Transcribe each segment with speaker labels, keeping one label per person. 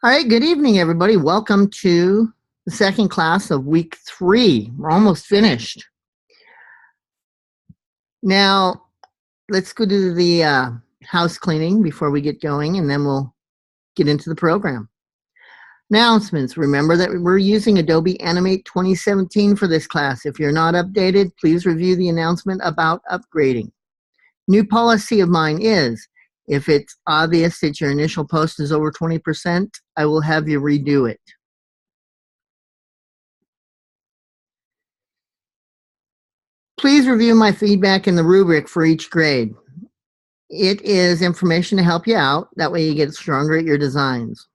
Speaker 1: All right, good evening, everybody. Welcome to the second class of week 3. We're almost finished. Now, let's go to the house cleaning before we get going, and then we'll get into the program. Announcements. Remember that we're using Adobe Animate 2017 for this class. If you're not updated, please review the announcement about upgrading. New policy of mine is, if it's obvious that your initial post is over 20%, I will have you redo it. Please review my feedback in the rubric for each grade. It is information to help you out. That way you get stronger at your designs.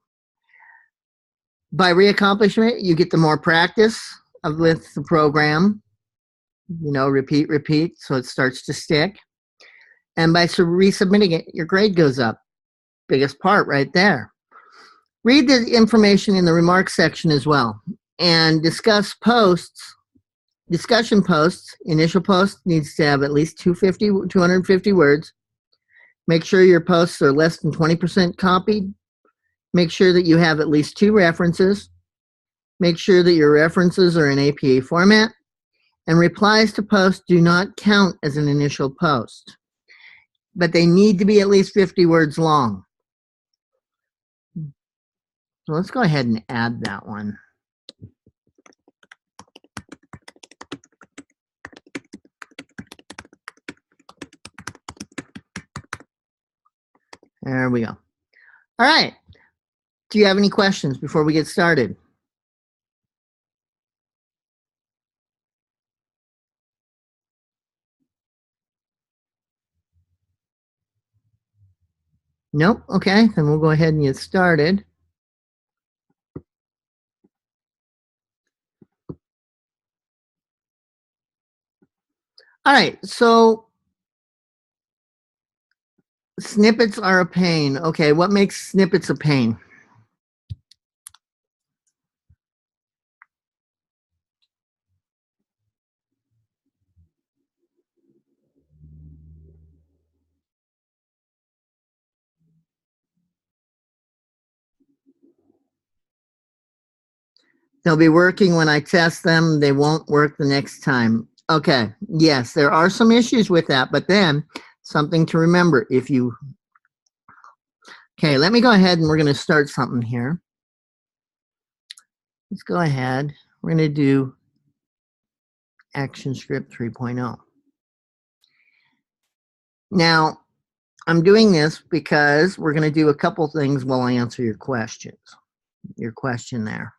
Speaker 1: By reaccomplishment, you get the more practice with the program. You know, repeat, so it starts to stick. And by resubmitting it, your grade goes up. Biggest part right there. Read the information in the remarks section as well. And discuss posts. Discussion posts. Initial post needs to have at least 250 words. Make sure your posts are less than 20% copied. Make sure that you have at least 2 references. Make sure that your references are in APA format. And replies to posts do not count as an initial post, but they need to be at least 50 words long. So let's go ahead and add that one. There we go. All right. Do you have any questions before we get started? Nope. Okay, then we'll go ahead and get started. All right, so snippets are a pain. Okay, what makes snippets a pain? They'll be working when I test them. They won't work the next time. Okay, yes, there are some issues with that, but then something to remember if you... Okay, let me go ahead and we're going to start something here. Let's go ahead. We're going to do ActionScript 3.0. Now, I'm doing this because we're going to do a couple things while I answer your questions. Your question there.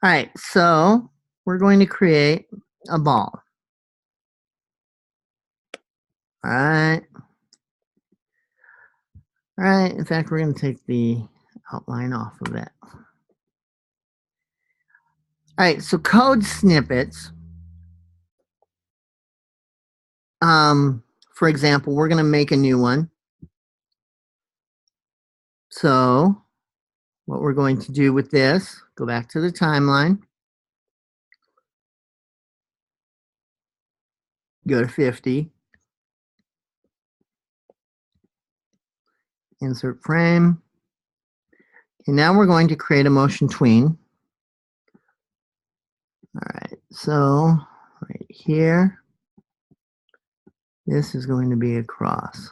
Speaker 1: All right, so we're going to create a ball. All right. All right, in fact, we're going to take the outline off of it. All right, so code snippets. For example, we're going to make a new one. So what we're going to do with this, go back to the timeline. Go to 50. Insert frame. And now we're going to create a motion tween. All right, so right here, this is going to be a cross.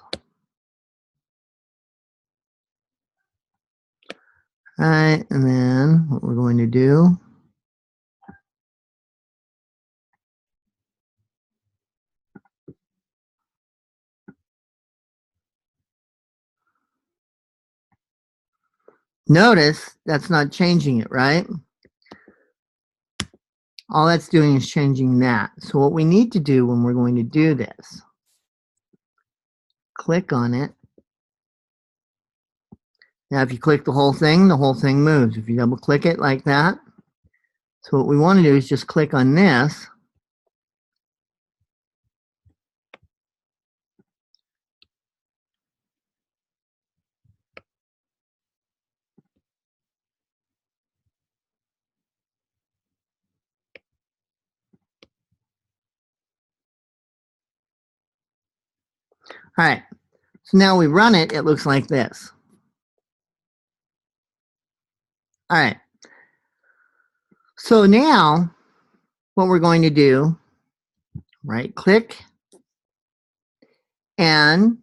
Speaker 1: All right, and then what we're going to do, notice that's not changing it, right? All that's doing is changing that. So what we need to do when we're going to do this, click on it. Now, if you click the whole thing moves. If you double click it like that. So what we want to do is just click on this. All right, so now we run it, it looks like this. All right. So now what we're going to do, right click, and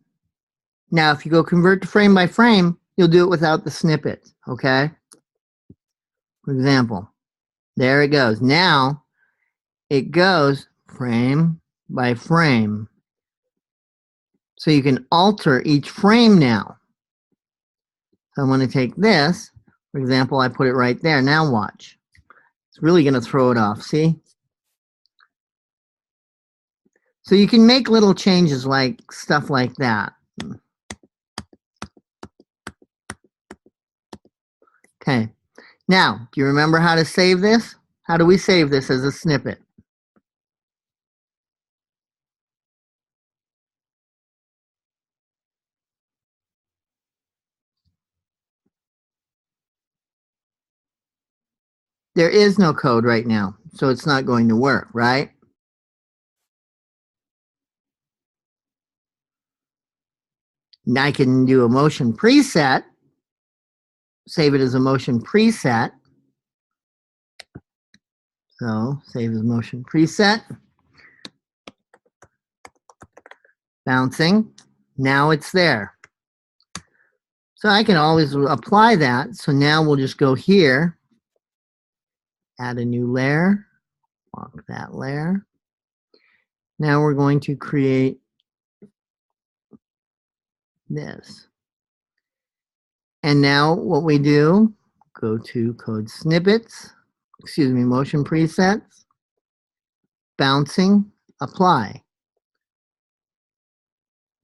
Speaker 1: now if you go convert to frame by frame, you'll do it without the snippet, okay? For example, there it goes. Now it goes frame by frame. So you can alter each frame now. So I'm going to take this, for example, I put it right there. Now watch. It's really going to throw it off, see? So you can make little changes like stuff like that. Okay. Now, do you remember how to save this? How do we save this as a snippet? There is no code right now, so it's not going to work, right? Now I can do a motion preset, save it as a motion preset. So save as motion preset. Bouncing. Now it's there. So I can always apply that. So now we'll just go here, add a new layer, lock that layer. Now we're going to create this. And now what we do, go to code snippets, motion presets, bouncing, apply.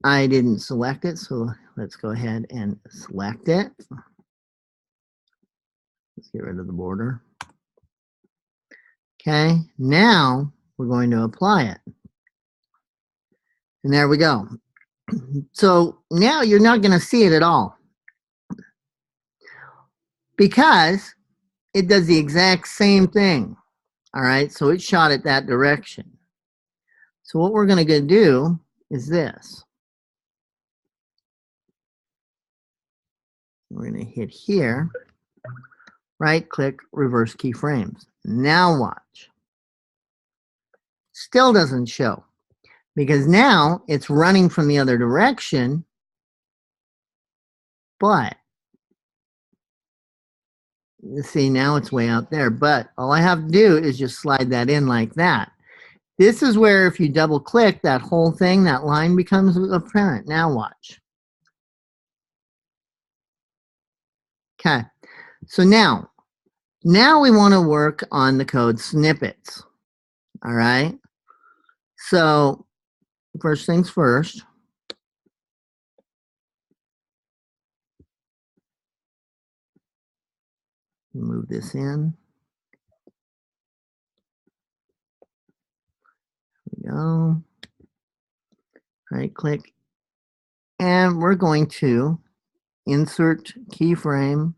Speaker 1: I didn't select it, so let's go ahead and select it. Let's get rid of the border. Okay, now we're going to apply it. And there we go. So now you're not going to see it at all, because it does the exact same thing. All right, so it shot it that direction. So what we're going to do is this. We're going to hit here, right click, reverse keyframes. Now watch. Still doesn't show, because now it's running from the other direction, but you see now it's way out there. But all I have to do is just slide that in like that. This is where if you double click, that whole thing, that line becomes apparent. Now watch. Okay, so now we want to work on the code snippets. All right, so first things first. Move this in. There we go. Right click, and we're going to insert keyframe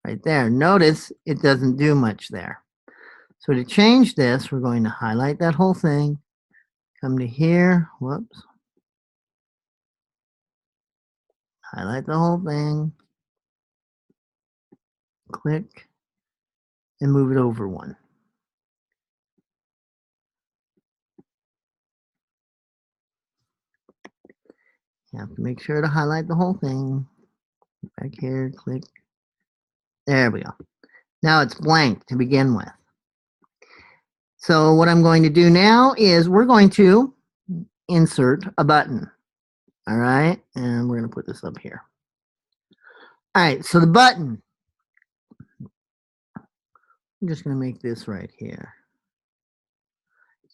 Speaker 1: right there. Notice it doesn't do much there. So to change this, we're going to highlight that whole thing, come to here, whoops, highlight the whole thing, click, and move it over one. You have to make sure to highlight the whole thing. Back here, click. There we go. Now it's blank to begin with. So what I'm going to do now is we're going to insert a button. All right, and we're going to put this up here. All right, so the button, I'm just going to make this right here.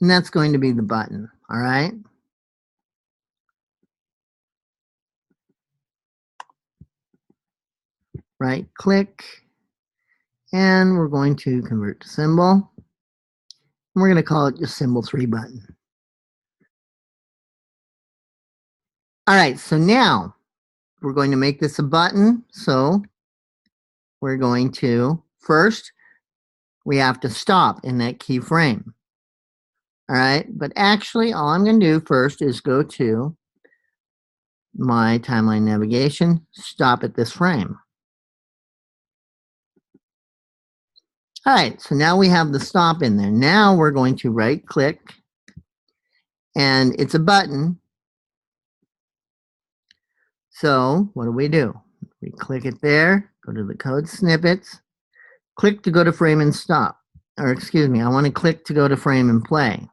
Speaker 1: And that's going to be the button, all right? Right click, and we're going to convert to symbol. And we're going to call it just symbol 3 button. All right, so now we're going to make this a button. So we're going to, first, we have to stop in that keyframe. All right, but actually all I'm going to do first is go to my timeline navigation, stop at this frame. All right, so now we have the stop in there. Now we're going to right click, and it's a button. So what do? We click it there, go to the code snippets, click to go to frame and stop. Or excuse me, I want to click to go to frame and play.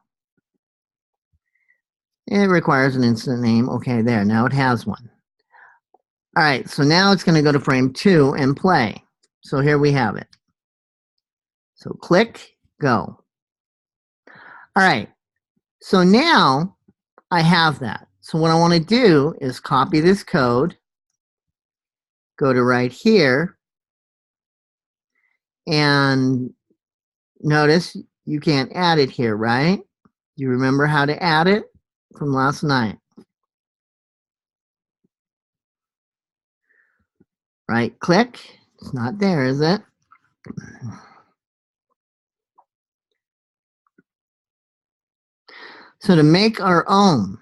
Speaker 1: It requires an instant name. Okay, there, now it has one. All right, so now it's going to go to frame 2 and play. So here we have it. So click, go. All right, so now I have that. So what I want to do is copy this code, go to right here, and notice you can't add it here, right? You remember how to add it from last night? Right click, it's not there, is it? So to make our own,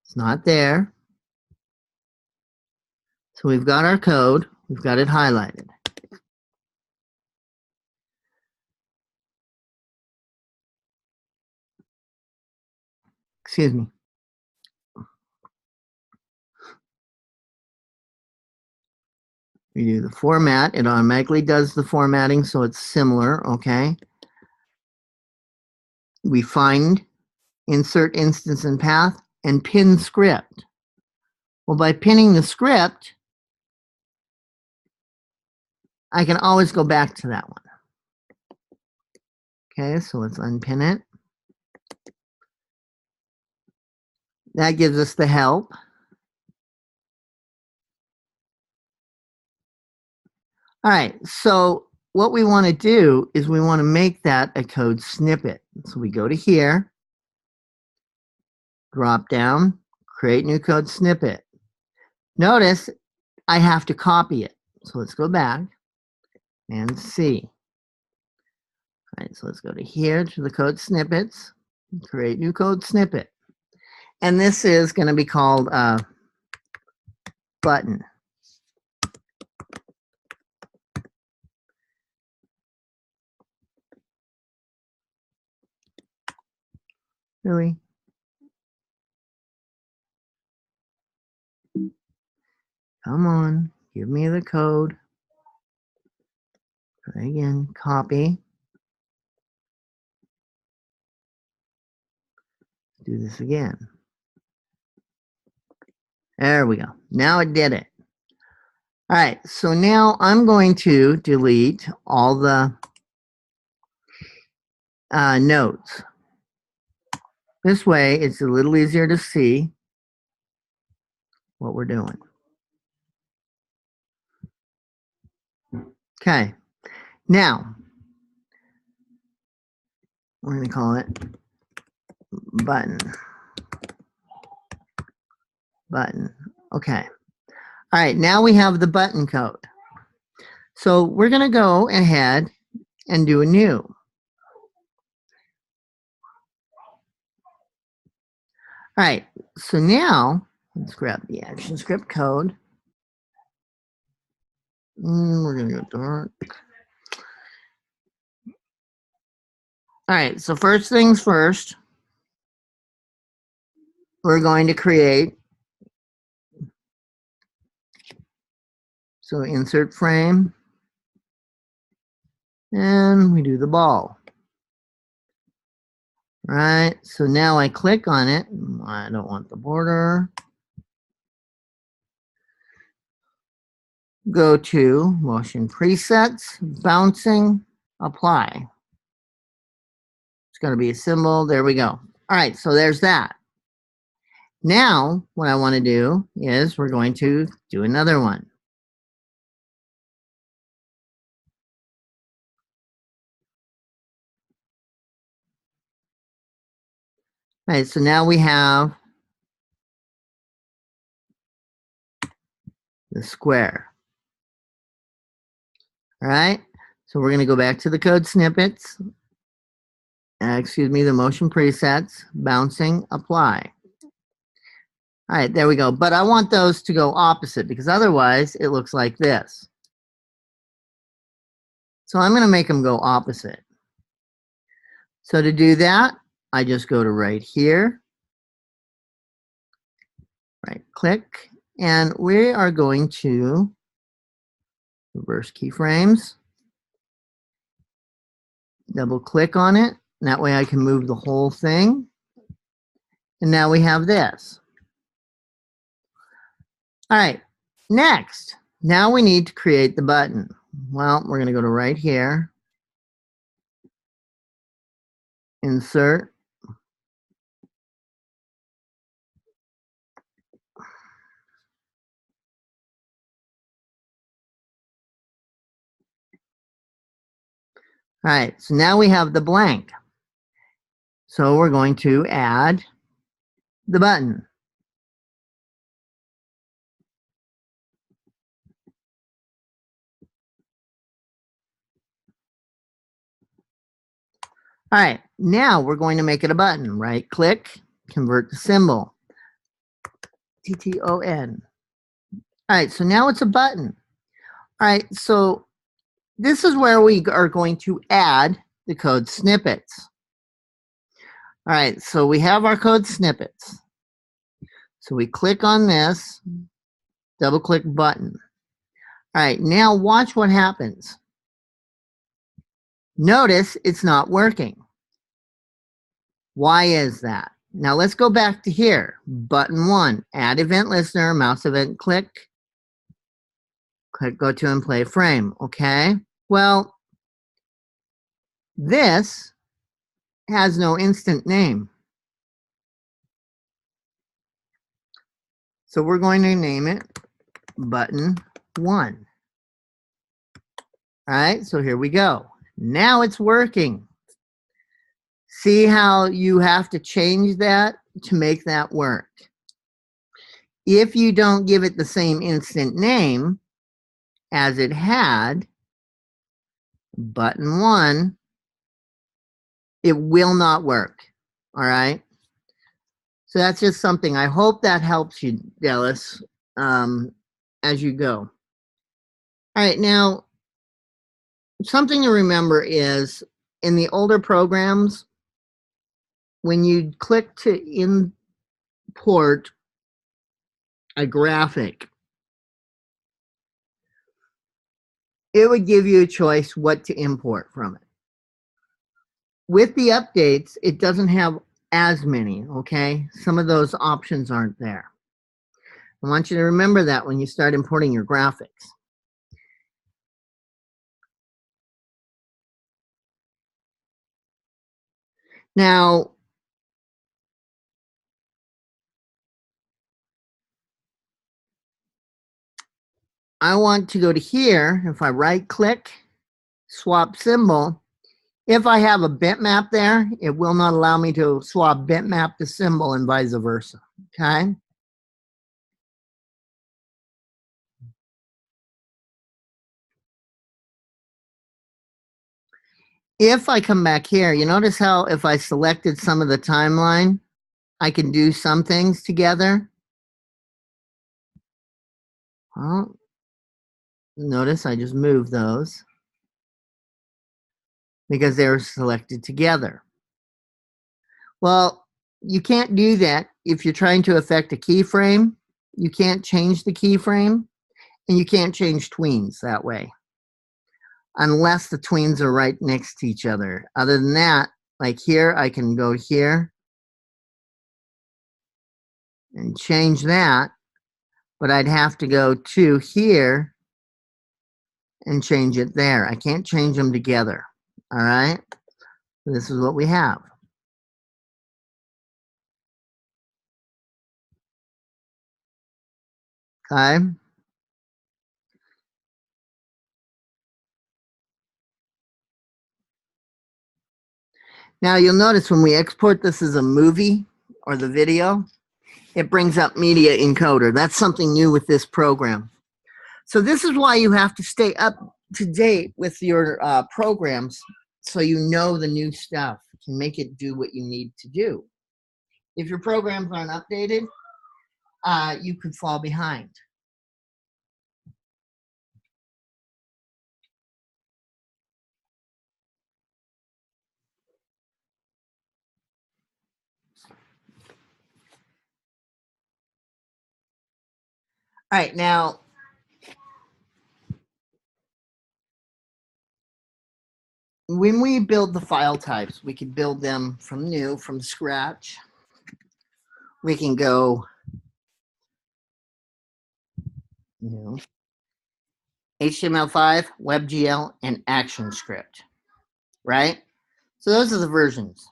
Speaker 1: it's not there. So we've got our code, we've got it highlighted. Excuse me. We do the format, it automatically does the formatting, so it's similar, okay? We find, insert instance and path, and pin script. Well, by pinning the script, I can always go back to that one. Okay, so let's unpin it. That gives us the help. All right, so what we want to do is we want to make that a code snippet. So we go to here, drop down, create new code snippet. Notice I have to copy it. So let's go back and see. All right, so let's go to here to the code snippets, create new code snippet. And this is going to be called button. Really? Come on, give me the code. Try again, copy. Do this again. There we go. Now it did it. All right, so now I'm going to delete all the nodes. This way, it's a little easier to see what we're doing. Okay, now we're going to call it button. Button. Okay. All right, now we have the button code. So we're going to go ahead and do a new. All right, so now let's grab the action script code. We're going to go dark. All right, so first things first, we're going to create, so insert frame, and we do the ball. Right, so now I click on it. I don't want the border. Go to motion presets, bouncing, apply. It's going to be a symbol. There we go. All right, so there's that. Now, what I want to do is we're going to do another one. All right, so now we have the square. All right, so we're going to go back to the code snippets. Excuse me, the motion presets, bouncing, apply. All right, there we go. But I want those to go opposite because otherwise it looks like this. So I'm going to make them go opposite. So to do that, I just go to right here, right click, and we are going to reverse keyframes, double click on it, and that way I can move the whole thing. And now we have this. All right, next, now we need to create the button. Well, we're going to go to right here, insert, all right, so now we have the blank. So we're going to add the button. All right, now we're going to make it a button. Right click, convert to symbol, TTON. All right, so now it's a button. All right, so this is where we are going to add the code snippets. All right, so we have our code snippets. So we click on this, double click button. All right, now watch what happens. Notice it's not working. Why is that? Now let's go back to here. Button 1, add event listener, mouse event click, click go to and play frame, okay? Well, this has no instant name. So we're going to name it button 1. All right, so here we go. Now it's working. See how you have to change that to make that work. If you don't give it the same instant name as it had, button 1, it will not work. All right. So that's just something. I hope that helps you, Dallas, as you go. All right. Now, something to remember is in the older programs, when you click to import a graphic, it would give you a choice what to import from it. With the updates, it doesn't have as many, okay? Some of those options aren't there. I want you to remember that when you start importing your graphics. Now, I want to go to here. If I right click, swap symbol, if I have a bitmap there, it will not allow me to swap bitmap to symbol and vice versa, okay? If I come back here, you notice how if I selected some of the timeline, I can do some things together. Well, notice I just moved those because they were selected together. Well, you can't do that if you're trying to affect a keyframe. You can't change the keyframe, and you can't change tweens that way unless the tweens are right next to each other. Other than that, like here, I can go here and change that, but I'd have to go to here and change it there. I can't change them together. All right? This is what we have. Okay? Now you'll notice when we export this as a movie or the video, it brings up media encoder. That's something new with this program. So this is why you have to stay up to date with your programs so you know the new stuff and make it do what you need to do. If your programs aren't updated, you could fall behind. All right, now when we build the file types, we can build them from scratch. We can go new HTML5, WebGL, and ActionScript, right? So those are the versions.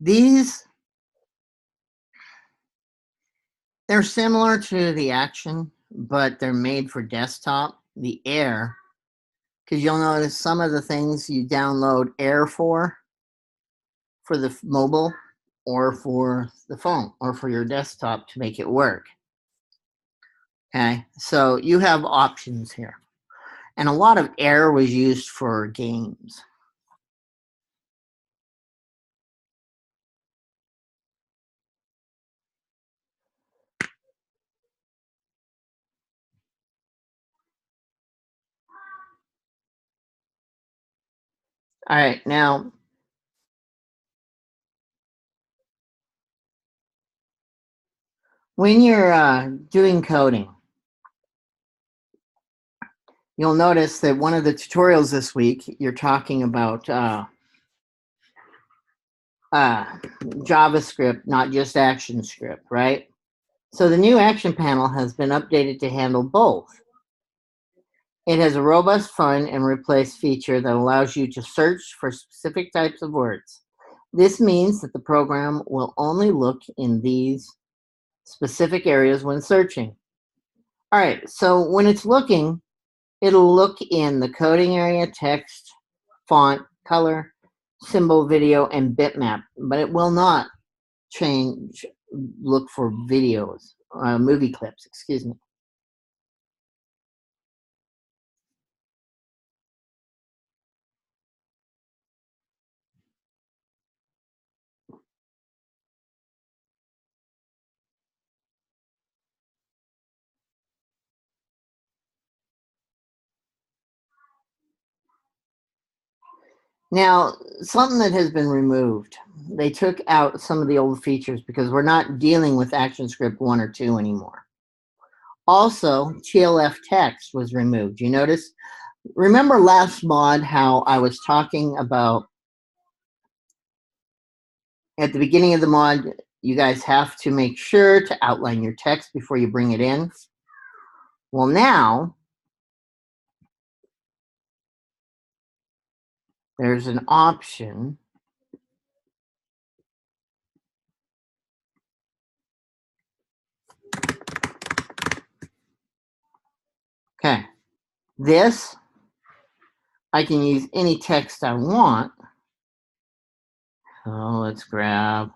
Speaker 1: These, they're similar to the Action, but they're made for desktop. The Air, because you'll notice some of the things you download Air for the mobile or for the phone or for your desktop to make it work. Okay, so you have options here. And a lot of Air was used for games. All right, now when you're doing coding, you'll notice that one of the tutorials this week, you're talking about JavaScript, not just ActionScript, right? So the new Action panel has been updated to handle both. It has a robust find and replace feature that allows you to search for specific types of words. This means that the program will only look in these specific areas when searching. All right, so when it's looking, it'll look in the coding area, text, font, color, symbol, video, and bitmap, but it will not look for videos, movie clips, excuse me. Now, something that has been removed, they took out some of the old features because we're not dealing with ActionScript 1 or 2 anymore. Also, TLF text was removed. You notice? Remember last mod how I was talking about at the beginning of the mod, you guys have to make sure to outline your text before you bring it in. Well, now there's an option. Okay, this, I can use any text I want. So let's grab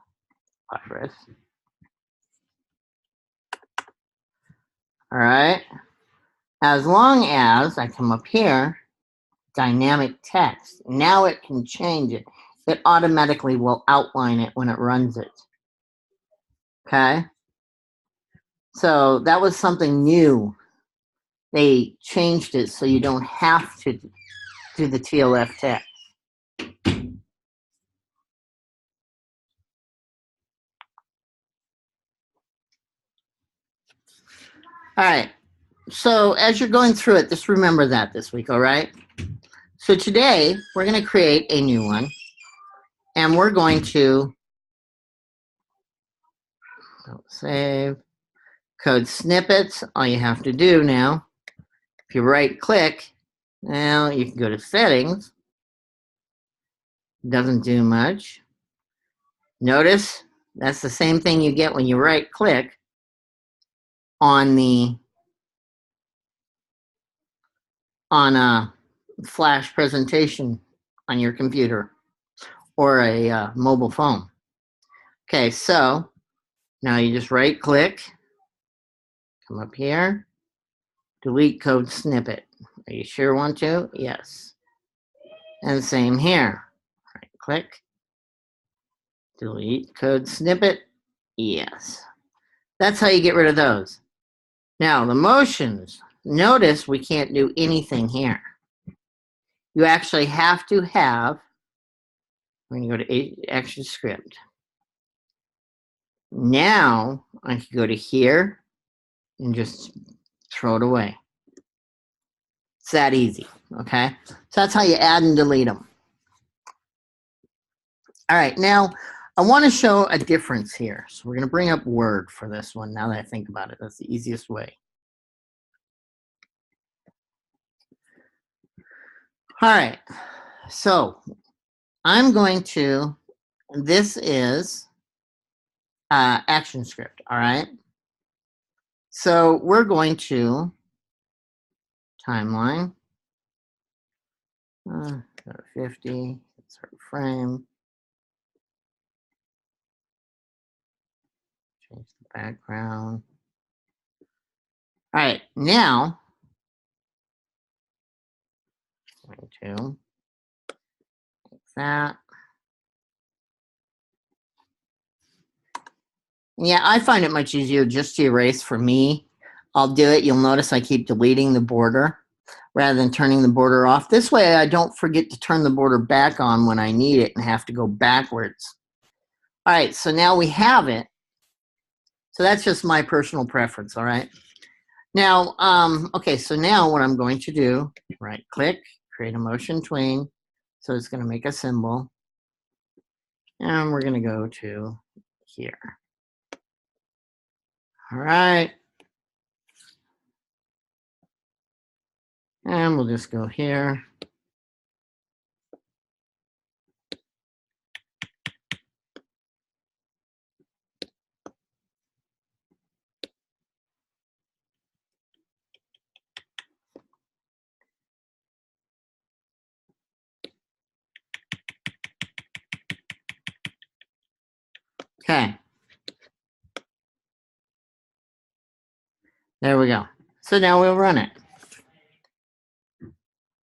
Speaker 1: Virus. All right. As long as I come up here, dynamic text. Now it can change it. It automatically will outline it when it runs it. Okay. So that was something new. They changed it so you don't have to do the TLF text. All right. So as you're going through it, just remember that this week, all right? So today, we're going to create a new one. And we're going to save code snippets. All you have to do now, if you right-click, now you can go to Settings. Doesn't do much. Notice that's the same thing you get when you right-click on a flash presentation on your computer or a mobile phone. Okay, so now you just right-click, come up here, delete code snippet. Are you sure you want to? Yes. And same here. Right-click, delete code snippet. Yes. That's how you get rid of those. Now, the motions. Notice we can't do anything here. You actually have to have, we're going to go to ActionScript. Now, I can go to here, and just throw it away. It's that easy, okay? So that's how you add and delete them. All right, now I want to show a difference here. So we're going to bring up Word for this one now that I think about it. That's the easiest way. All right, so I'm going to, this is action script, all right? So we're going to timeline, 50, insert frame, change the background. All right, now, going to make that. Yeah, I find it much easier just to erase for me. I'll do it. You'll notice I keep deleting the border rather than turning the border off. This way I don't forget to turn the border back on when I need it and have to go backwards. All right, so now we have it. So that's just my personal preference, all right? Now, okay, so now what I'm going to do, right click, create a motion tween. So it's gonna make a symbol. And we're gonna go to here. All right. And we'll just go here. Okay. There we go. So now we'll run it.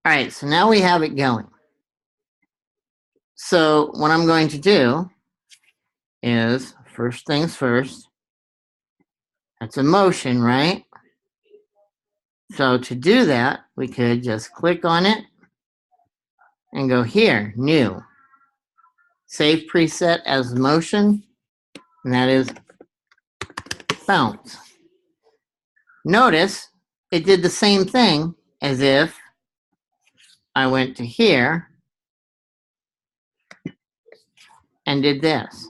Speaker 1: All right, so now we have it going. So what I'm going to do is, first things first, that's a motion, right? So to do that, we could just click on it and go here, new. Save preset as motion, and that is bounce. Notice it did the same thing as if I went to here and did this.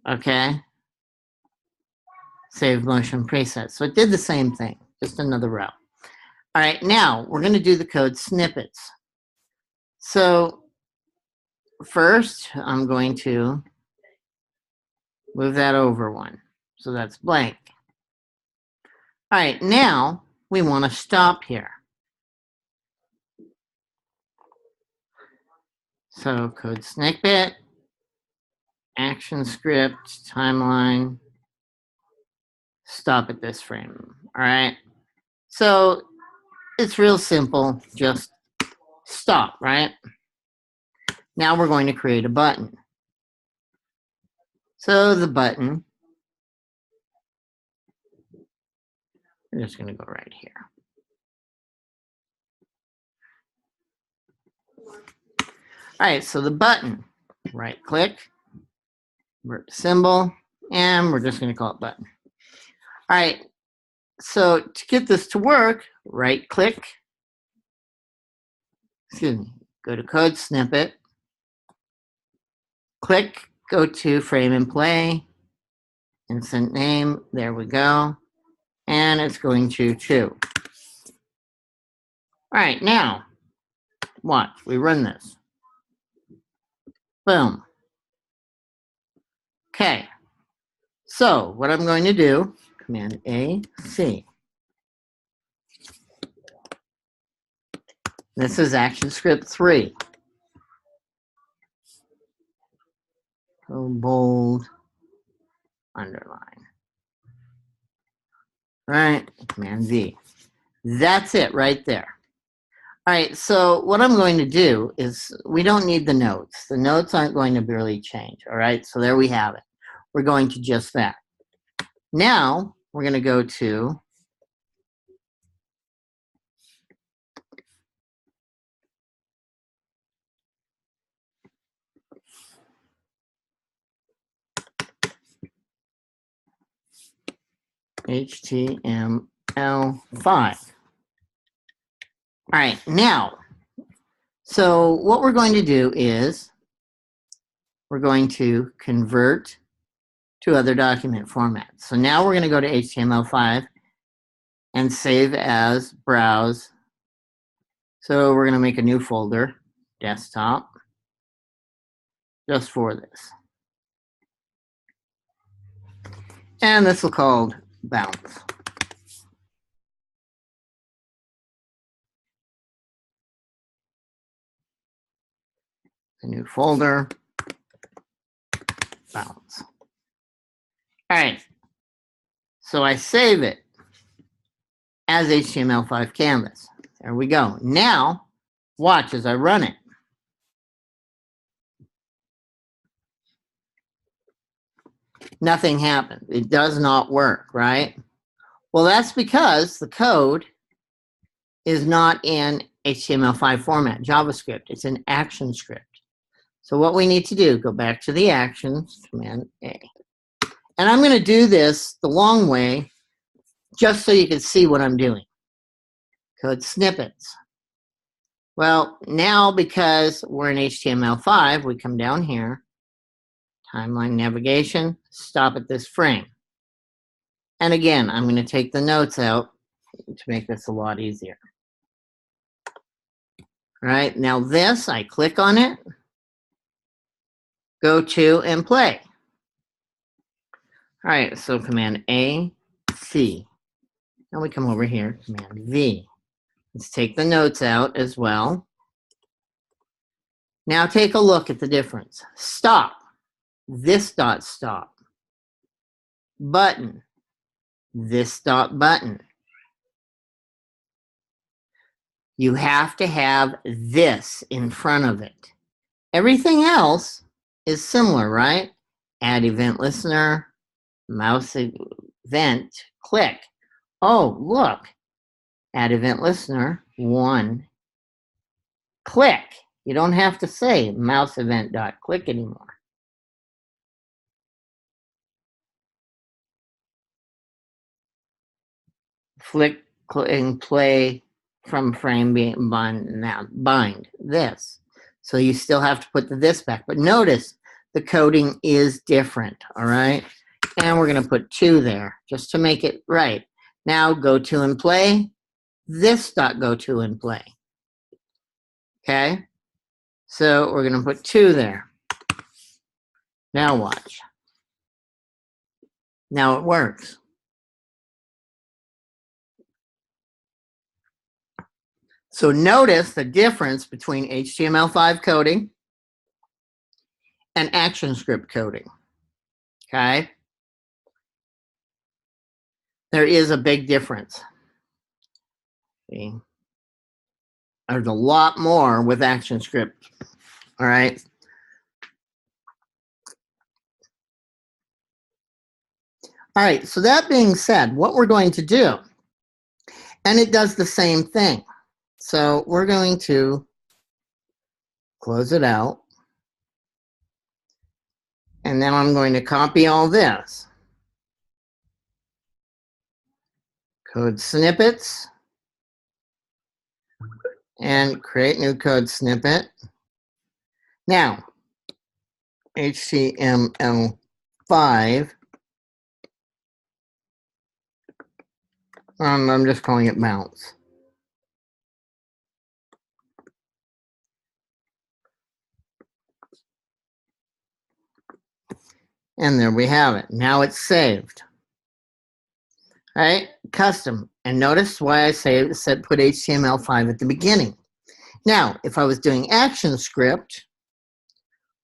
Speaker 1: Okay? Save motion preset. So it did the same thing, just another route. All right, now we're going to do the code snippets. So first, I'm going to move that over one. So that's blank. All right, now we want to stop here. So code snippet, action script, timeline, stop at this frame. All right. So it's real simple. Just stop, right? Now we're going to create a button. So the button, we're just going to go right here. All right, so the button, right click, convert to symbol, and we're just going to call it button. All right, so to get this to work, right click, excuse me, go to code snippet, click, go to frame and play, instant name, there we go, and it's going to 2. All right, now, watch, we run this. Boom. Okay, so what I'm going to do, Command A, C. This is action script 3. Go bold, underline. Right, Command V. That's it right there. All right, so what I'm going to do is, we don't need the notes. The notes aren't going to really change, all right? So there we have it. We're going to just that. Now, we're going to go to HTML5. All right, now, so what we're going to do is we're going to convert to other document formats. So now we're going to go to HTML5 and save as browse. So we're going to make a new folder, desktop, just for this. And this will be called bounce. A new folder, bounce. All right, so I save it as HTML5 canvas. There we go. Now, watch as I run it. Nothing happened. It does not work, right? Well, that's because the code is not in HTML5 format, JavaScript. It's in ActionScript. So what we need to do, go back to the actions, Command A. And I'm going to do this the long way, just so you can see what I'm doing. Code snippets. Well, now because we're in HTML5, we come down here, timeline navigation, stop at this frame. And again, I'm going to take the notes out to make this a lot easier. All right, now this, I click on it, go to and play. All right, so Command A, C. Now we come over here, Command V. Let's take the notes out as well. Now take a look at the difference. Stop. This dot stop. Button. This dot button. You have to have this in front of it. Everything else is similar, right? Add event listener, mouse event, click. Oh, look. Add event listener, 1. Click. You don't have to say mouse event dot click anymore. Flick and play from frame being bind this. So you still have to put the this back. But notice the coding is different, all right? And we're going to put 2 there just to make it right. Now go to and play. This dot go to and play. Okay? So we're going to put 2 there. Now watch. Now it works. So notice the difference between HTML5 coding and ActionScript coding. Okay? There is a big difference. See? There's a lot more with ActionScript. All right? All right, so that being said, what we're going to do, and it does the same thing. So we're going to close it out. And then I'm going to copy all this. Code snippets. And create new code snippet. Now, HTML5. I'm just calling it bounce. And there we have it. Now it's saved. All right, custom. And notice why I said put HTML5 at the beginning. Now, if I was doing ActionScript,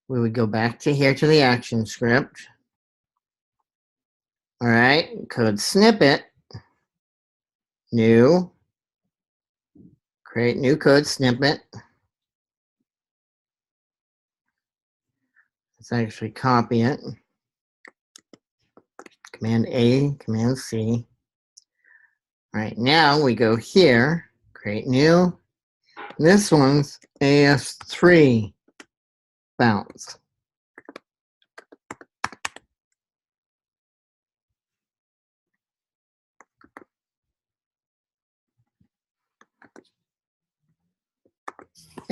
Speaker 1: we would go back to here to the ActionScript. All right, code snippet, new, create new code snippet. Let's actually copy it. Command A, Command C. All right, now we go here, create new. This one's AS3 bounce.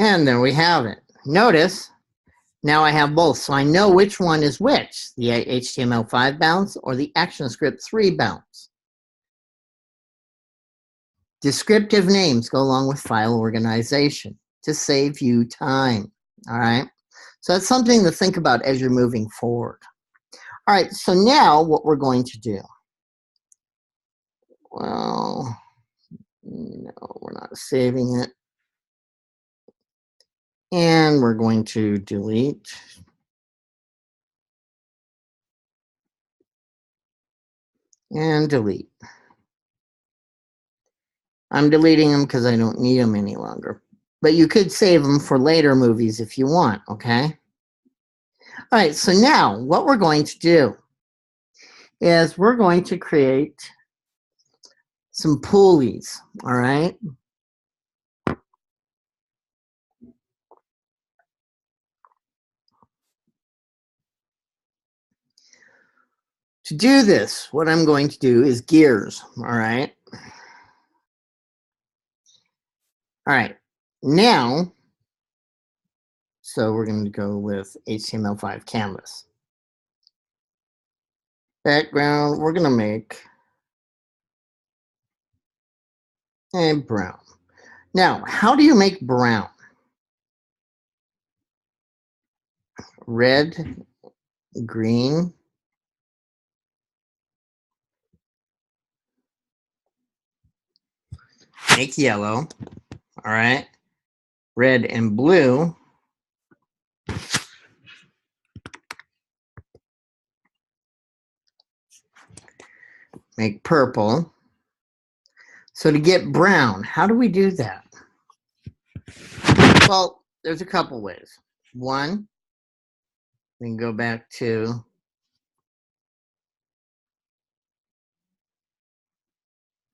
Speaker 1: And there we have it. Notice, now I have both, so I know which one is which, the HTML5 bounds or the ActionScript 3 bounds. Descriptive names go along with file organization to save you time, all right? So that's something to think about as you're moving forward. All right, so now what we're going to do, well, no, we're not saving it. And we're going to delete. And delete. I'm deleting them because I don't need them any longer. But you could save them for later movies if you want, okay? All right, so now what we're going to do is we're going to create some pulleys, all right? To do this, what I'm going to do is gears, all right? All right, now, so we're going to go with HTML5 canvas. Background, we're going to make a brown. Now, how do you make brown? Red, green, make yellow, all right? Red and blue, make purple. So to get brown, how do we do that? Well, there's a couple ways. One, we can go back to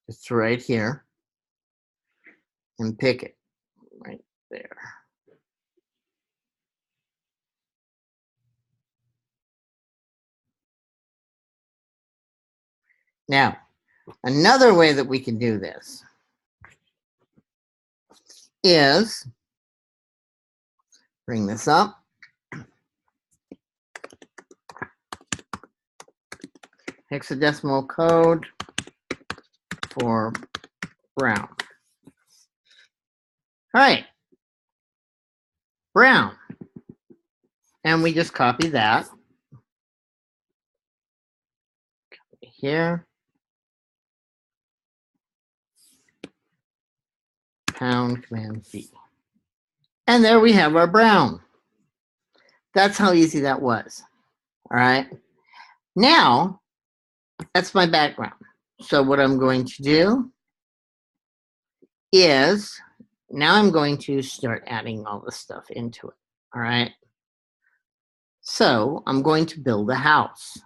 Speaker 1: just right here and pick it right there. Now, another way that we can do this is bring this up. Hexadecimal code for brown. All right, brown. And we just copy that. Copy here. Pound Command V. And there we have our brown. That's how easy that was. All right. Now, that's my background. So what I'm going to do is, now I'm going to start adding all the stuff into it. All right. So I'm going to build a house.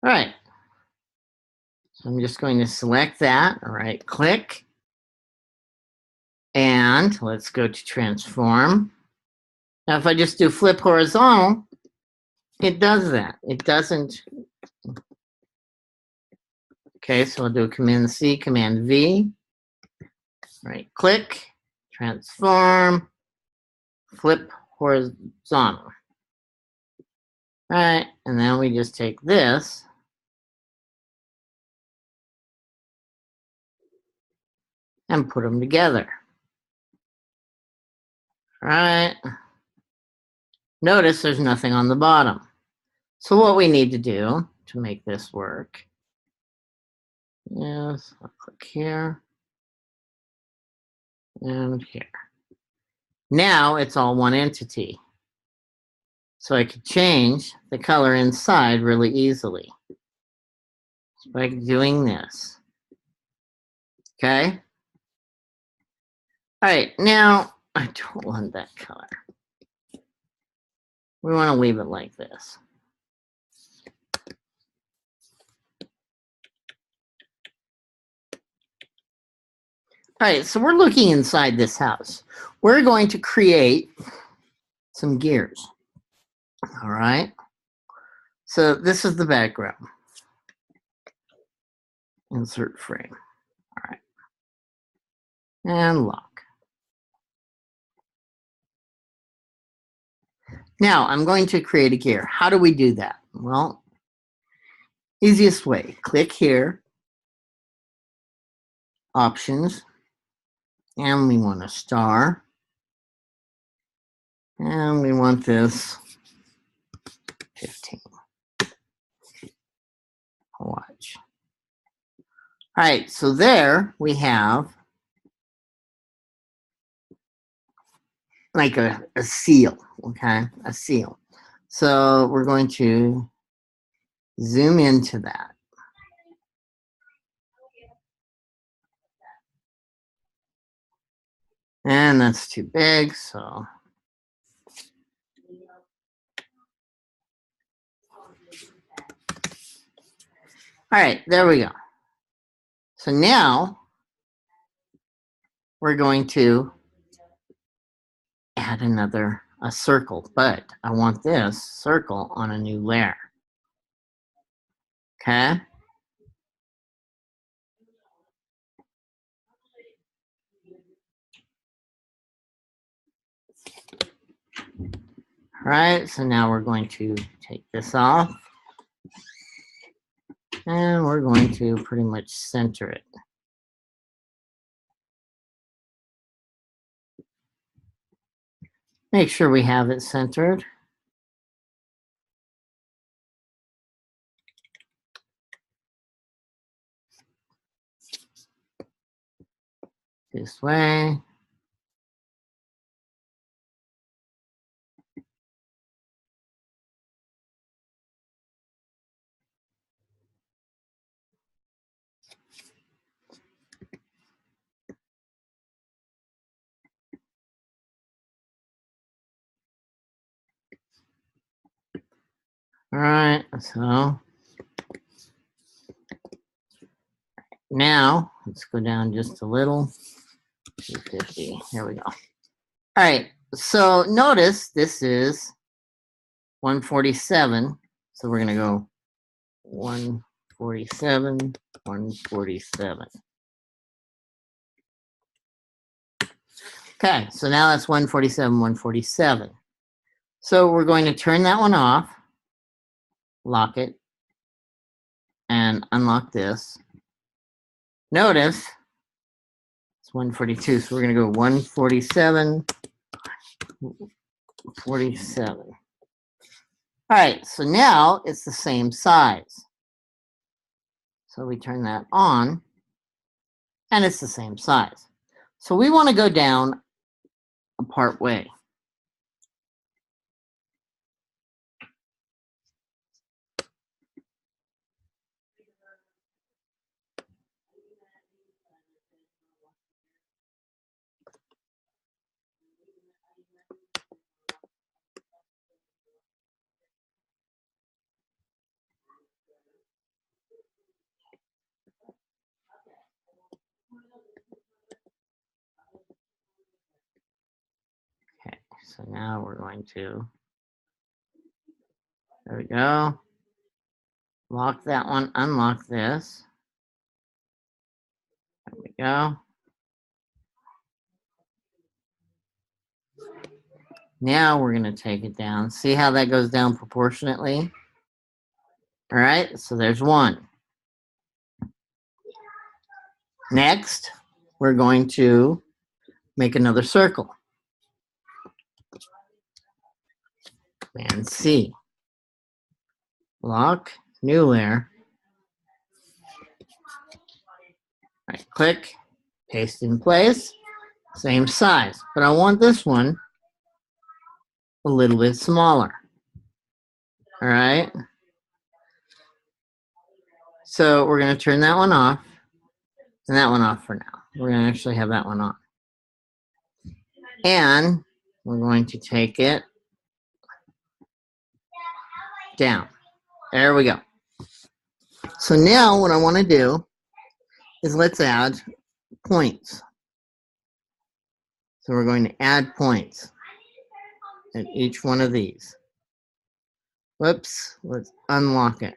Speaker 1: All right. So I'm just going to select that, right click, and let's go to transform. Now, if I just do flip horizontal, it does that. It doesn't. Okay, so I'll do Command C, Command V, right click, transform, flip horizontal. All right, and then we just take this and put them together. All right. Notice there's nothing on the bottom. So what we need to do to make this work is I'll click here and here. Now it's all one entity. So I could change the color inside really easily by doing this. Okay? All right, now I don't want that color. We want to leave it like this. All right, so we're looking inside this house. We're going to create some gears. All right. So this is the background. Insert frame. All right. And lock. Now I'm going to create a gear. How do we do that? Well, easiest way, click here, options, and we want a star. And we want this 15. Watch. All right, so there we have like a seal, okay? A seal. So we're going to zoom into that. And that's too big, so. All right, there we go. So now we're going to add a circle, but I want this circle on a new layer. Okay? All right, so now we're going to take this off. And we're going to pretty much center it. Make sure we have it centered. This way. All right, so now let's go down just a little. 250. Here we go. All right, so notice this is 147. So we're going to go 147, 147. Okay, so now that's 147, 147. So we're going to turn that one off, lock it, and unlock this. Notice it's 142, so we're going to go 147, 47. All right, so now it's the same size. So we turn that on, and it's the same size. So we want to go down a part way. Okay, so now we're going to, there we go. Lock that one, unlock this. There we go. Now we're going to take it down. See how that goes down proportionately? All right, so there's one. Next, we're going to make another circle. Command C. Lock, new layer. Right click, paste in place, same size. But I want this one a little bit smaller. All right. So we're going to turn that one off and that one off for now. We're going to actually have that one on. And we're going to take it down. There we go. So now what I want to do is let's add points. So we're going to add points at each one of these. Whoops, let's unlock it.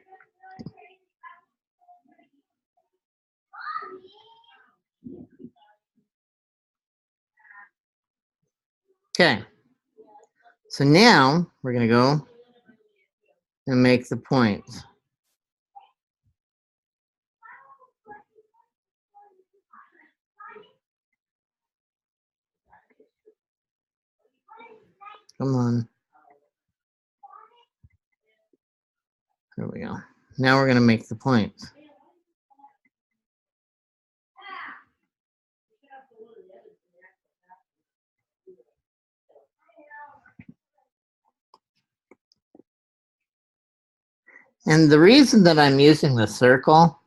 Speaker 1: Okay, so now we're going to go and make the points. Come on. There we go. Now we're going to make the points. And the reason that I'm using the circle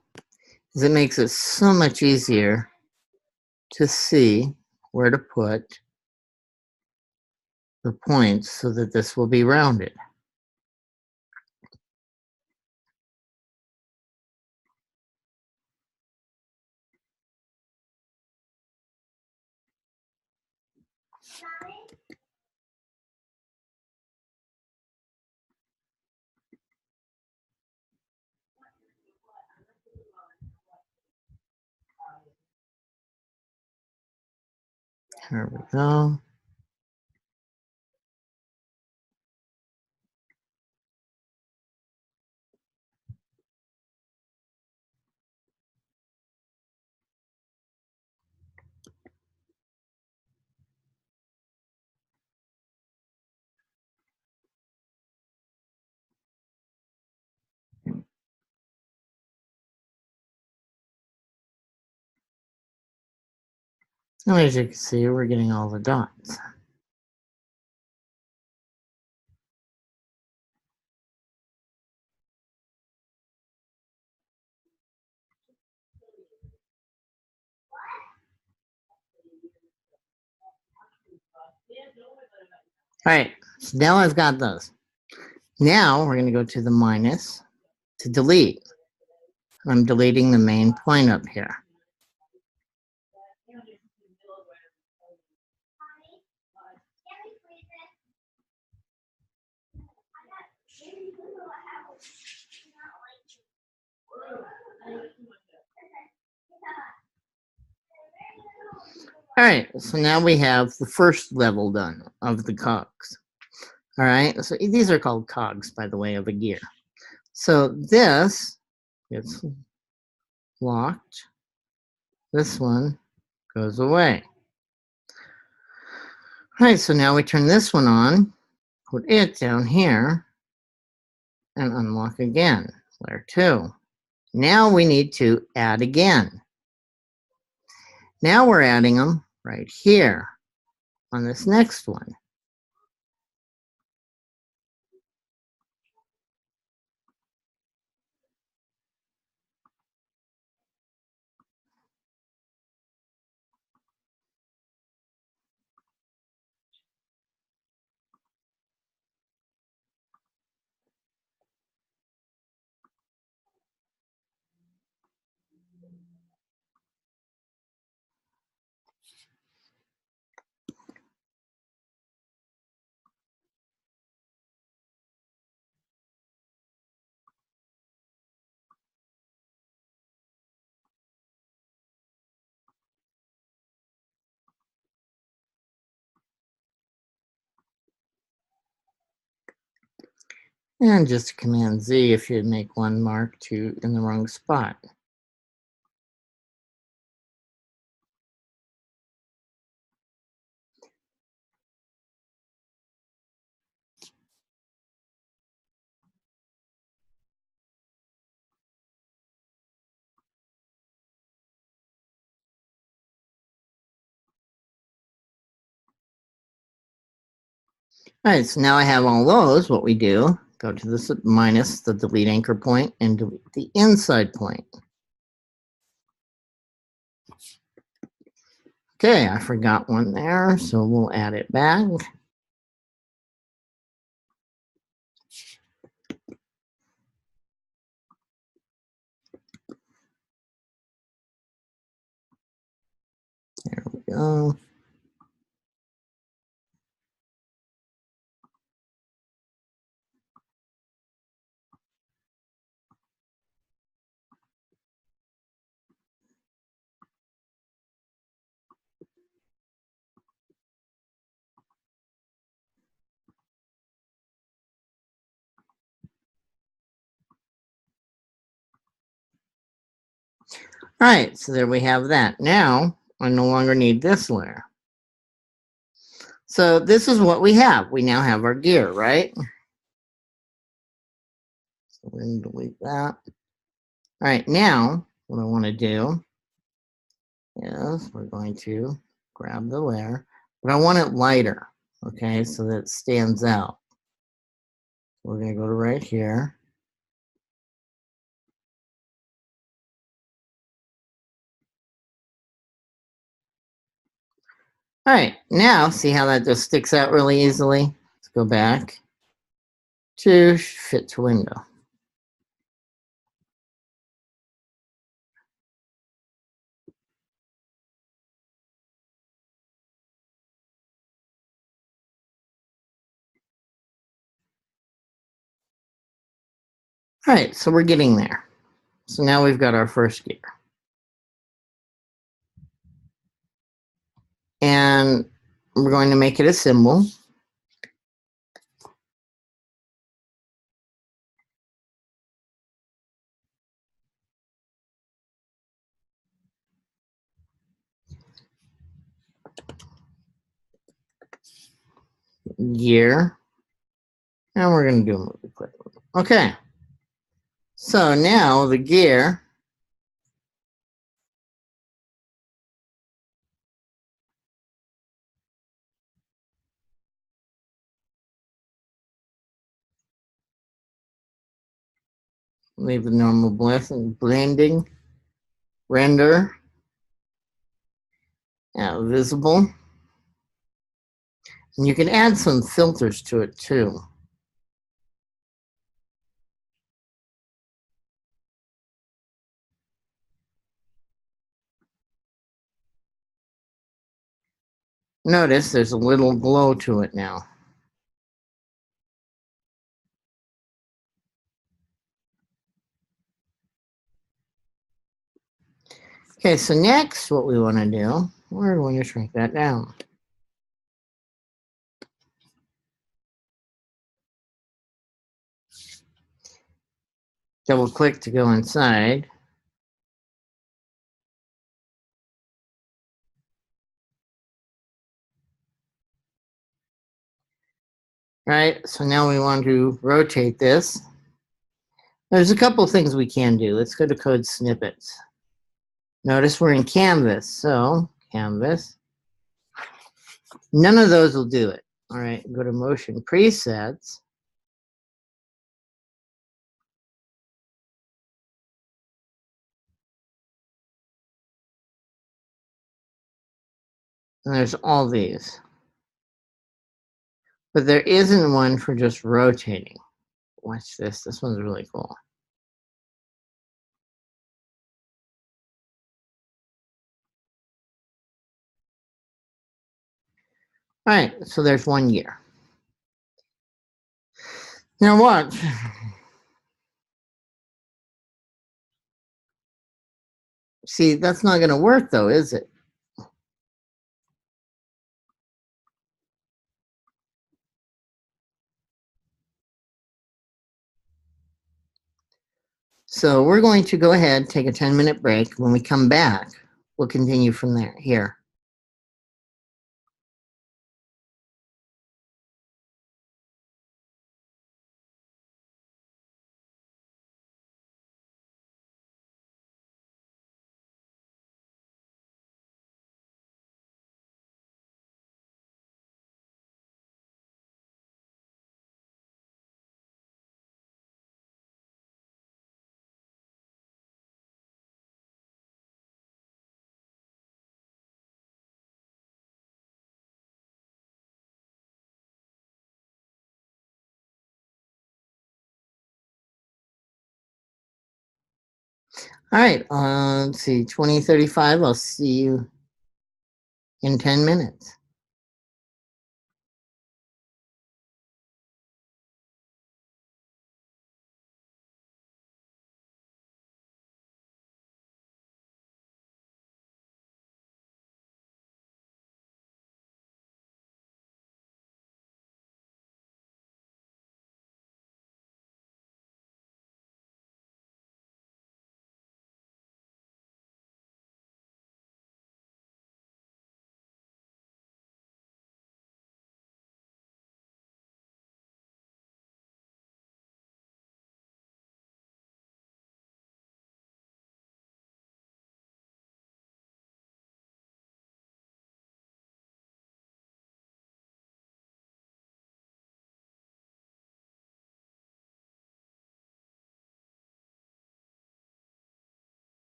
Speaker 1: is it makes it so much easier to see where to put the points so that this will be rounded. There we go. And as you can see, we're getting all the dots. All right, so now I've got those. Now we're going to go to the minus to delete. I'm deleting the main point up here. All right, so now we have the first level done of the cogs. All right, so these are called cogs, by the way, of a gear. So this gets locked. This one goes away. All right, so now we turn this one on, put it down here, and unlock again. Layer 2. Now we need to add again. Now we're adding them right here on this next one. And just Command Z if you make one mark in the wrong spot. All right, so now I have all those. What we do, go to this minus the delete anchor point and delete the inside point. Okay, I forgot one there, so we'll add it back. There we go. All right, so there we have that. Now, I no longer need this layer. So this is what we have. We now have our gear, right? So we're going to delete that. All right, now what I want to do is we're going to grab the layer, but I want it lighter, okay, so that it stands out. We're going to go to right here. All right, now see how that just sticks out really easily? Let's go back to fit to window. All right, so we're getting there. So now we've got our first gear. And we're going to make it a symbol. Gear. And we're going to do a movie clip. Okay. So now the gear leave the normal blending, render, visible. And you can add some filters to it too. Notice there's a little glow to it now. Okay, so next what we want to do, we're going to shrink that down. Double click to go inside. Right, so now we want to rotate this. There's a couple of things we can do. Let's go to code snippets. Notice we're in canvas, so canvas. None of those will do it. All right, go to motion presets. And there's all these. But there isn't one for just rotating. Watch this. This one's really cool. All right, so there's 1 year. Now watch. See, that's not going to work though, is it? So we're going to go ahead, take a 10-minute break. When we come back, we'll continue from there. Here. All right, let's see, 2035. I'll see you in 10 minutes.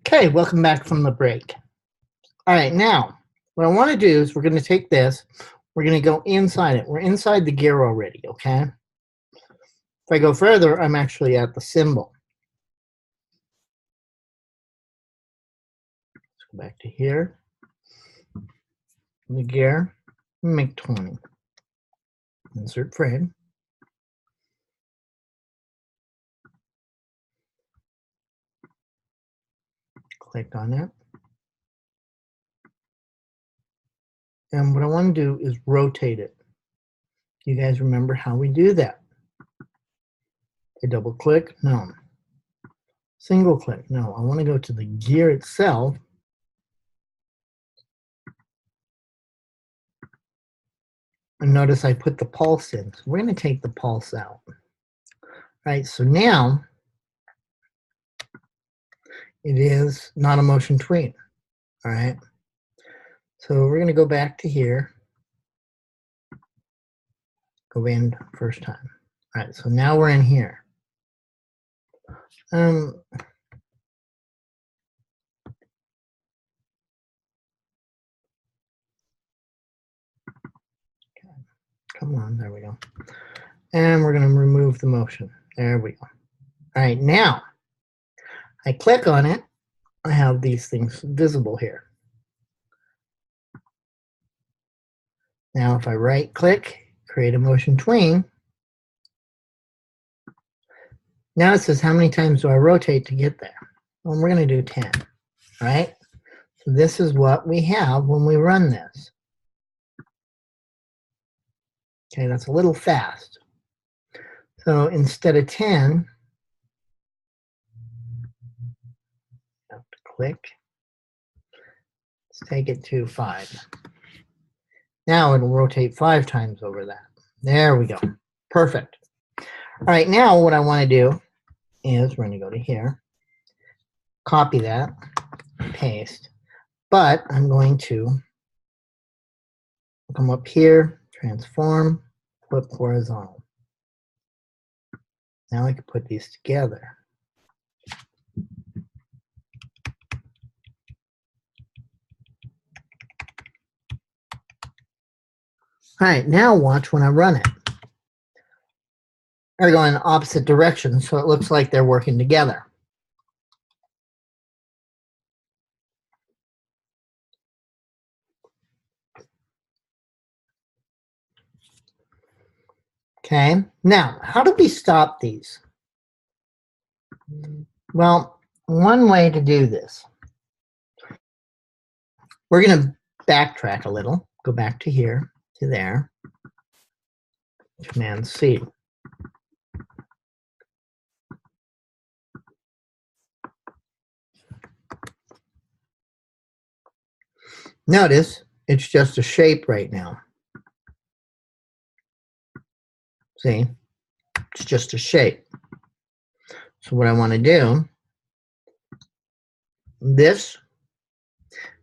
Speaker 1: Okay, welcome back from the break. All right, now what I want to do is we're going to take this, we're going to go inside it. We're inside the gear already, okay? If I go further, I'm actually at the symbol. Let's go back to here. The gear, make 20. Insert frame. Click on it. And what I want to do is rotate it. You guys remember how we do that? I double click? No. Single click? No. I want to go to the gear itself. And notice I put the pulse in. So we're going to take the pulse out. All right, so now it is not a motion tween. All right. So we're going to go back to here. Go in first time. All right, so now we're in here. Okay. Come on, there we go. And we're going to remove the motion. There we go. All right, now I click on it. I have these things visible here. Now if I right click, create a motion tween, now it says how many times do I rotate to get there? Well, we're going to do 10, right? So this is what we have when we run this. Okay, that's a little fast. So instead of 10, I have to click. Let's take it to 5. Now it'll rotate 5 times over that. There we go. Perfect. All right, now what I want to do is we're going to go to here, copy that, paste, but I'm going to come up here, transform, flip horizontal. Now I can put these together. All right, now watch when I run it. They're going in opposite directions, so it looks like they're working together. Okay, now how do we stop these? Well, one way to do this, we're going to backtrack a little, go back to here, to there, Command C. Notice it's just a shape right now. See, it's just a shape. So what I want to do, this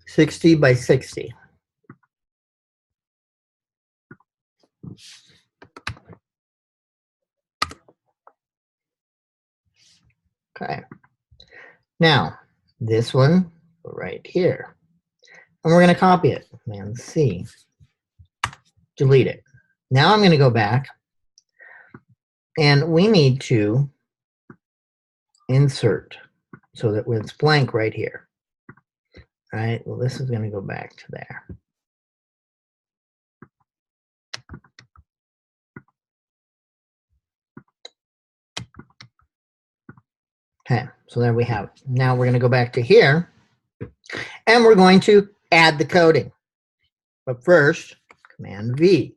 Speaker 1: 60 by 60. Okay. Now, this one right here. And we're going to copy it. Command C. Delete it. Now I'm going to go back. And we need to insert so that it's blank right here. All right. Well, this is going to go back to there. Okay. So there we have it. Now we're going to go back to here. And we're going to add the coding. But first, Command V.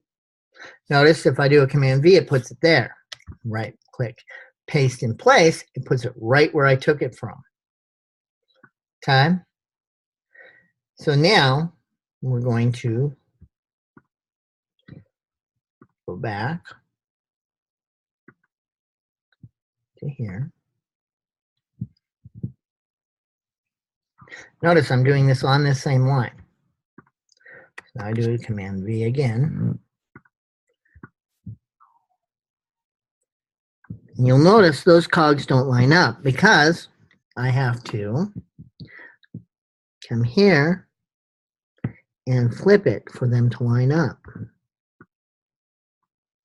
Speaker 1: Notice if I do a Command V, it puts it there. Right click, paste in place, it puts it right where I took it from. Okay. So now we're going to go back to here. Notice I'm doing this on this same line. So now I do Command V again. And you'll notice those cogs don't line up because I have to come here and flip it for them to line up.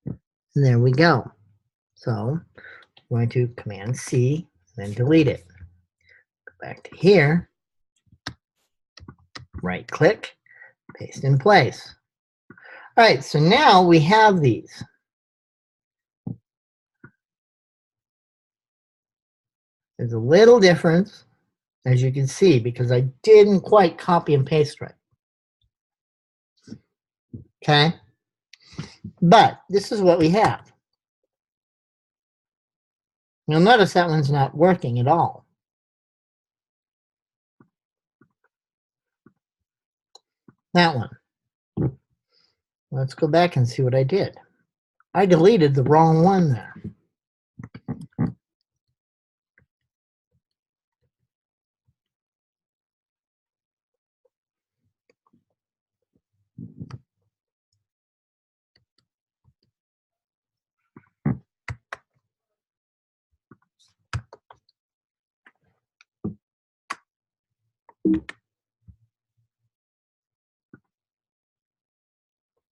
Speaker 1: And there we go. So I'm going to Command C and then delete it. Go back to here, right click, paste in place. All right, so now we have these. There's a little difference, as you can see, because I didn't quite copy and paste right. Okay? But this is what we have. You'll notice that one's not working at all. That one. Let's go back and see what I did. I deleted the wrong one there.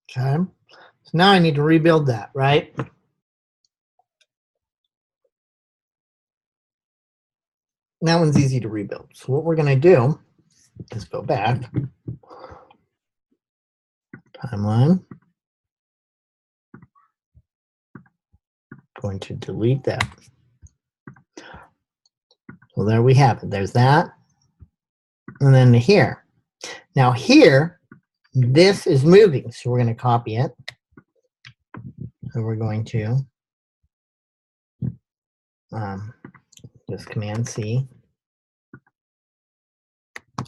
Speaker 1: Okay, so now I need to rebuild that, right? That one's easy to rebuild. So what we're going to do is go back, timeline, going to delete that. So there we have it. There's that. And then here. Now here, this is moving. So we're going to copy it. So we're going to just Command C,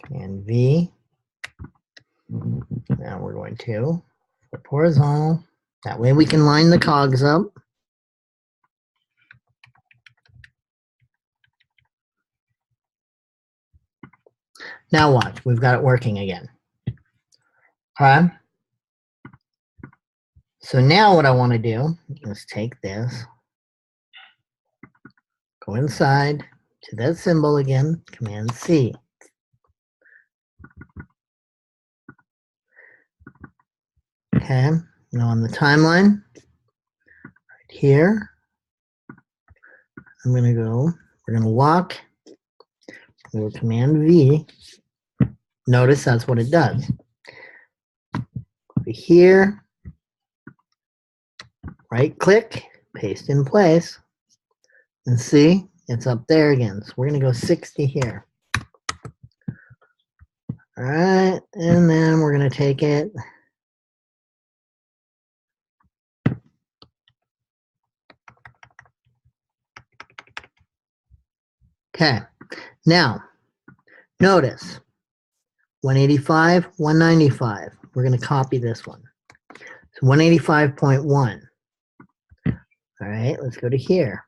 Speaker 1: Command V. Now we're going to flip horizontal. That way we can line the cogs up. Now watch, we've got it working again. Okay. So now what I want to do is take this, go inside to that symbol again, Command C. Okay, now on the timeline, right here, I'm going to go, we're going to lock, we'll Command V. Notice that's what it does. Over here, right click, paste in place, and see, it's up there again. So we're going to go 60 here. All right, and then we're going to take it. Okay, now notice 185, 195. We're going to copy this one. So 185.1. All right, let's go to here.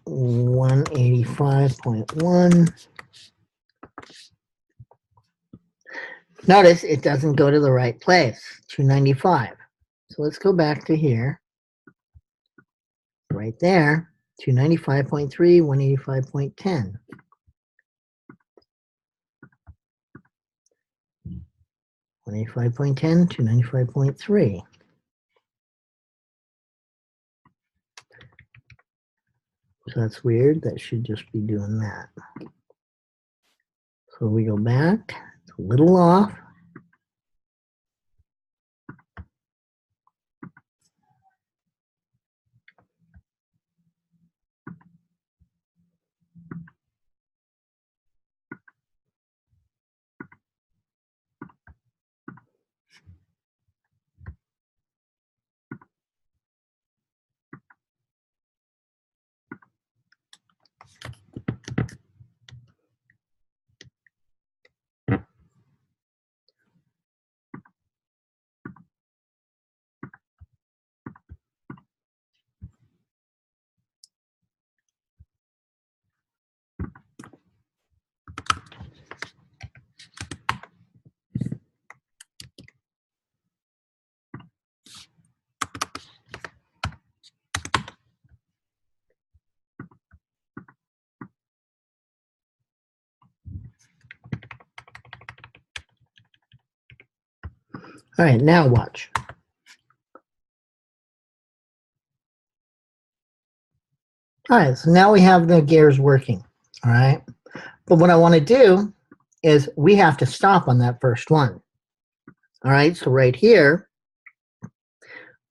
Speaker 1: $185.1. Notice it doesn't go to the right place, 295. So let's go back to here. Right there, 295.3, 185.10. 185.10, 295.3. So that's weird. That should just be doing that. So we go back. It's a little off. All right, now watch. All right, so now we have the gears working. All right, but what I want to do is we have to stop on that first one. All right, so right here,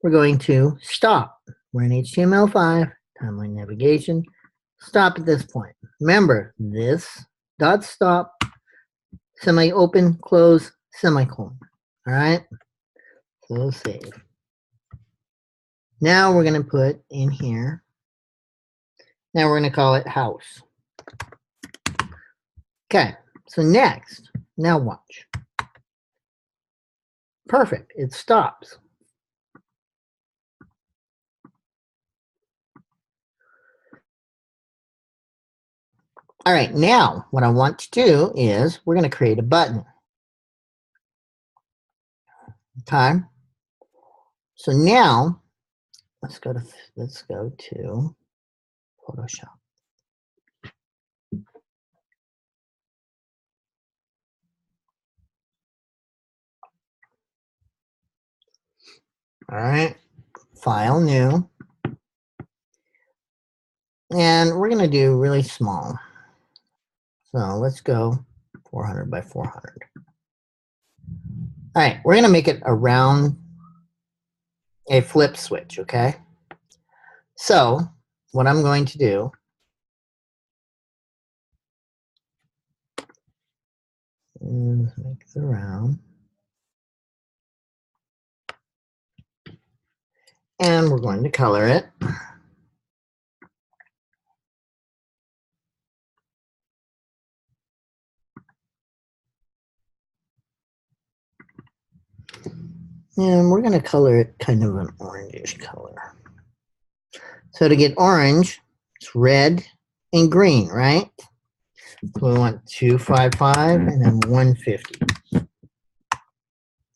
Speaker 1: we're going to stop. We're in HTML5, timeline navigation, stop at this point. Remember, this dot stop, semi-open, close, semicolon. All right, so save. Now we're going to put in here, now we're going to call it house. Okay, so next, now watch. Perfect, it stops. All right, now what I want to do is we're going to create a button. Okay, so now let's go to Photoshop. All right, file new, and we're going to do really small. So let's go 400 by 400. All right, we're going to make it around a flip switch, okay? So what I'm going to do is make it around. And we're going to color it. And we're going to color it kind of an orangish color. So to get orange, it's red and green, right? So we want 255 and then 150.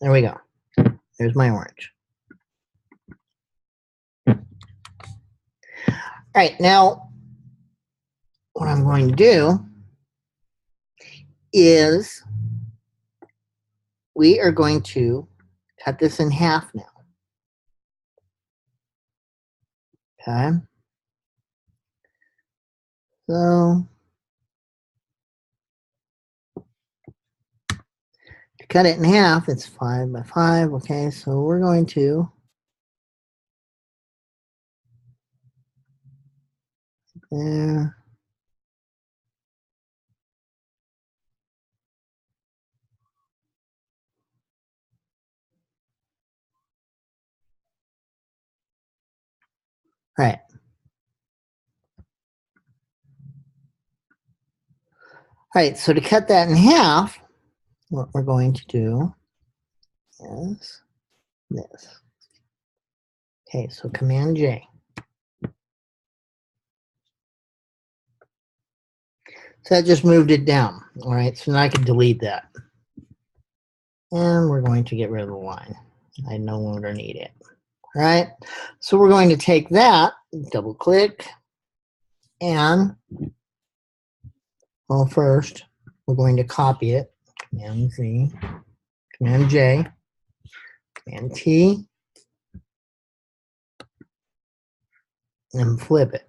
Speaker 1: There we go. There's my orange. All right, now what I'm going to do is we are going to cut this in half now. Okay. So to cut it in half, it's 5 by 5. Okay, so we're going to there. All right. All right, so to cut that in half, what we're going to do is this. Okay, so Command J. So that just moved it down. All right, so now I can delete that. And we're going to get rid of the line. I no longer need it. All right, so we're going to take that, double click, and well, first we're going to copy it. Command Z, Command J, Command T, and flip it.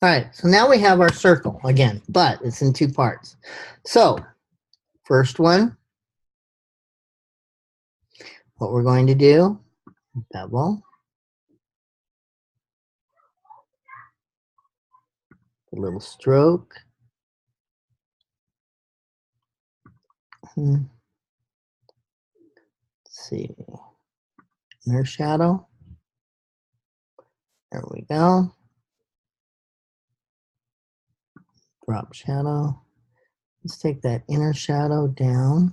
Speaker 1: All right, so now we have our circle again, but it's in two parts. So first one, what we're going to do, bevel, a little stroke. Let's see, inner shadow. There we go. Drop shadow. Let's take that inner shadow down.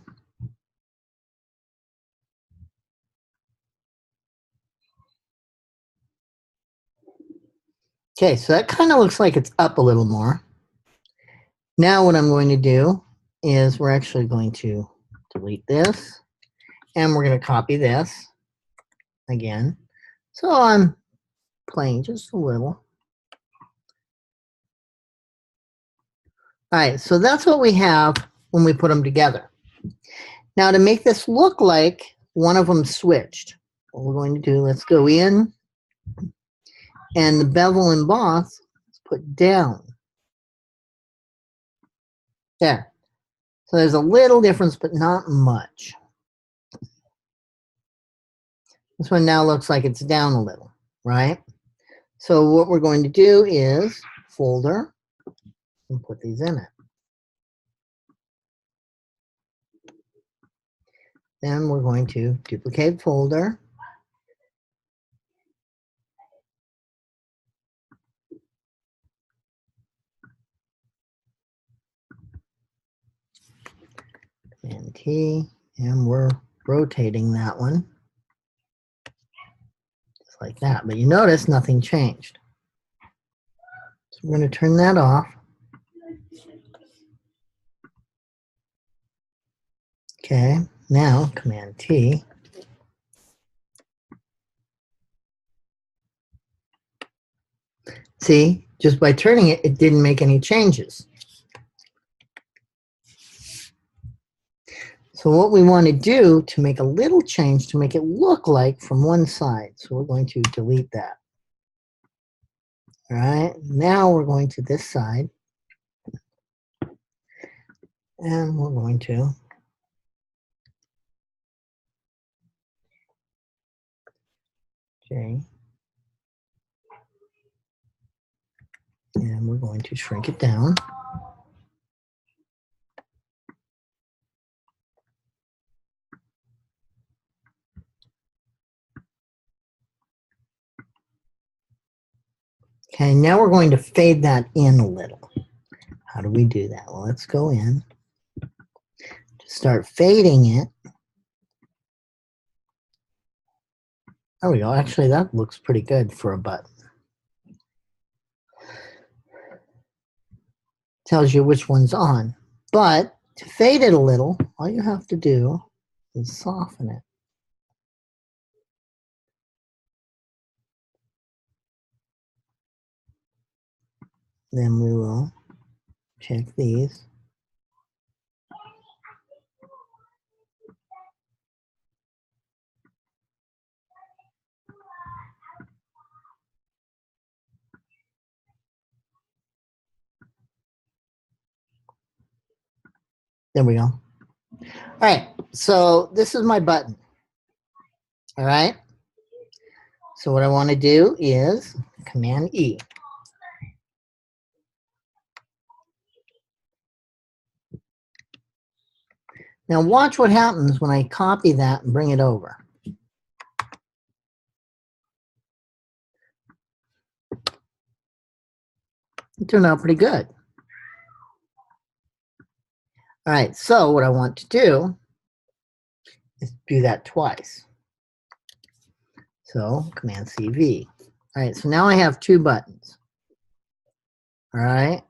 Speaker 1: Okay, so that kind of looks like it's up a little more. Now what I'm going to do is we're actually going to delete this, and we're going to copy this again. So I'm playing just a little. All right, so that's what we have when we put them together. Now to make this look like one of them switched, what we're going to do, let's go in and the bevel emboss, let's put down. There. So there's a little difference, but not much. This one now looks like it's down a little, right? So what we're going to do is folder and put these in it. Then we're going to duplicate folder. Command T, and we're rotating that one. Just like that. But you notice nothing changed. So we're going to turn that off. Okay, now Command T. See, just by turning it, it didn't make any changes. So what we want to do to make a little change to make it look like from one side. So we're going to delete that. All right, now we're going to this side. And we're going to J. And we're going to shrink it down. Okay, now we're going to fade that in a little. How do we do that? Well, let's go in to start fading it. There we go. Actually, that looks pretty good for a button. Tells you which one's on. But to fade it a little, all you have to do is soften it. Then we will check these. There we go. All right, so this is my button. All right. So what I want to do is Command E. Now watch what happens when I copy that and bring it over. It turned out pretty good. All right, so what I want to do is do that twice. So Command CV. All right, so now I have two buttons. All right.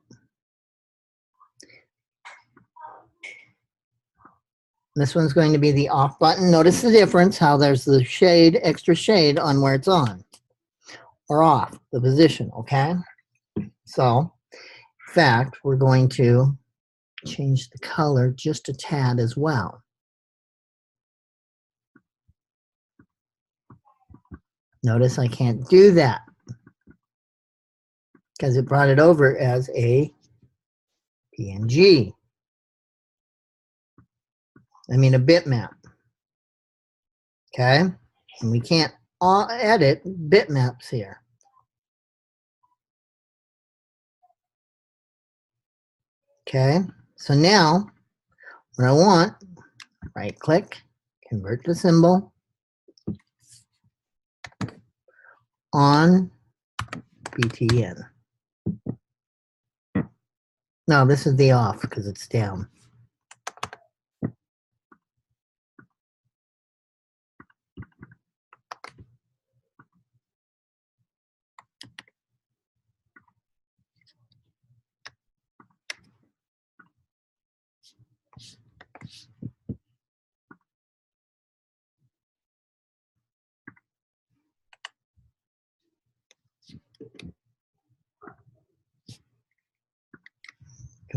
Speaker 1: This one's going to be the off button. Notice the difference, how there's the shade, extra shade on where it's on or off, the position, okay? So, in fact, we're going to change the color just a tad as well. Notice I can't do that because it brought it over as a PNG. I mean a bitmap. Okay? And we can't edit bitmaps here. Okay? So now, what I want, right click, convert to symbol, on BTN. No, this is the off because it's down.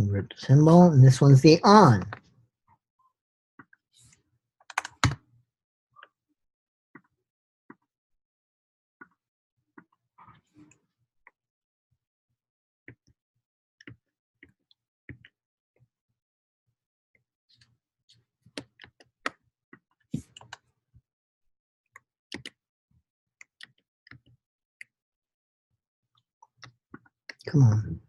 Speaker 1: convert to symbol, and this one's the on. Come on.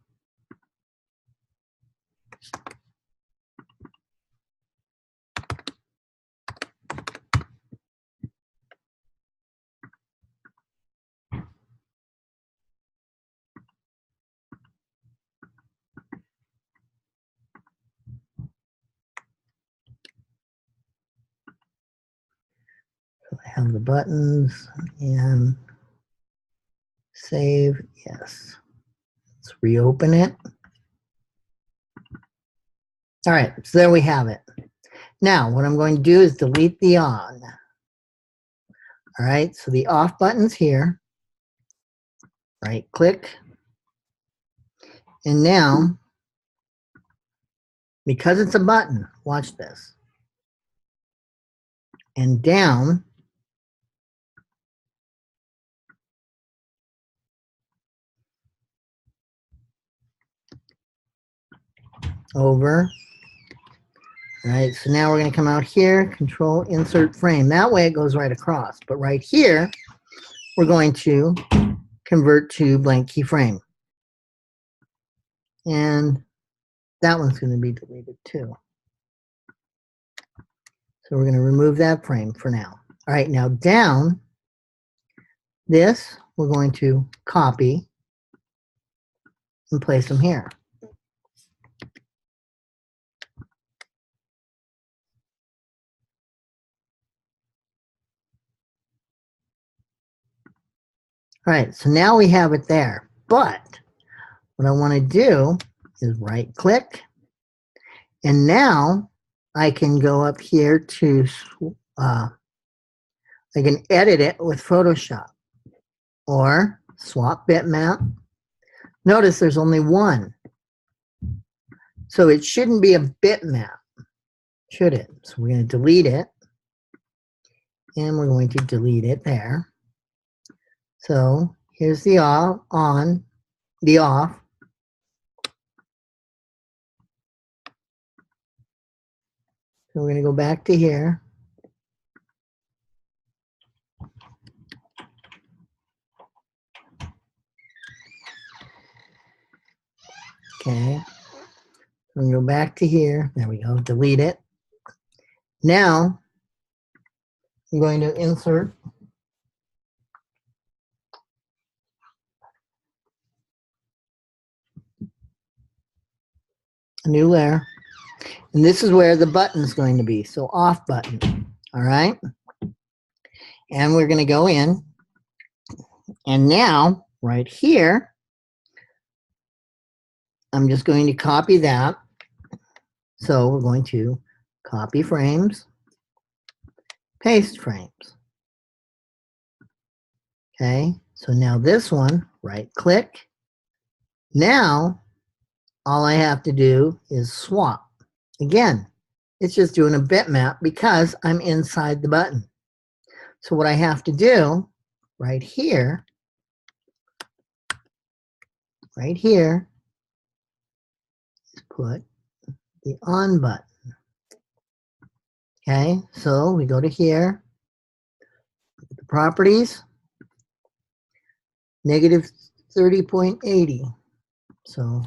Speaker 1: So I have the buttons and save, yes. Let's reopen it. All right, so there we have it. Now, what I'm going to do is delete the on. All right, so the off button's here. Right click. And now, because it's a button, watch this. And down, over. All right, so now we're going to come out here, control insert frame. That way it goes right across. But right here, we're going to convert to blank keyframe. And that one's going to be deleted too. So we're going to remove that frame for now. All right, now down, this we're going to copy and place them here. All right, so now we have it there. But what I want to do is right click. And now I can go up here to, I can edit it with Photoshop or swap bitmap. Notice there's only one. So it shouldn't be a bitmap, should it? So we're going to delete it. And we're going to delete it there. So here's the on, the off. So we're going to go back to here. Okay. We're going to go back to here. There we go. Delete it. Now, I'm going to insert a new layer. And this is where the button's going to be. So off button. All right. And we're going to go in. And now, right here, I'm just going to copy that. So we're going to copy frames, paste frames. Okay. So now this one, right click. Now, all I have to do is swap. Again, it's just doing a bitmap because I'm inside the button. So what I have to do right here, is put the on button. Okay, so we go to here, look at the properties, negative 30.80. So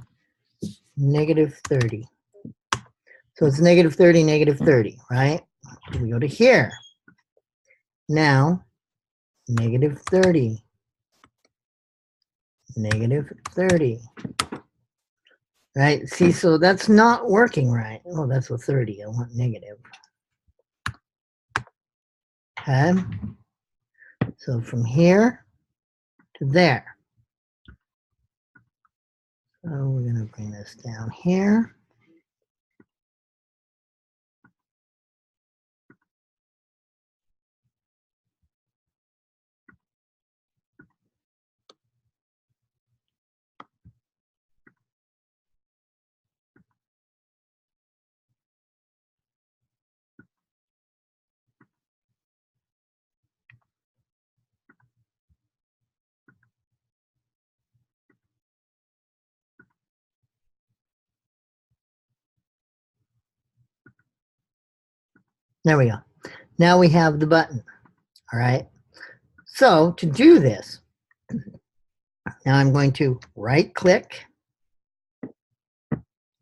Speaker 1: negative 30. So it's negative 30, negative 30, right? We go to here. Now, negative 30, negative 30. Right? See, so that's not working right. Oh, that's a 30. I want negative. Okay. So from here to there. So we're going to bring this down here. There we go. Now we have the button. All right. So to do this, now I'm going to right click,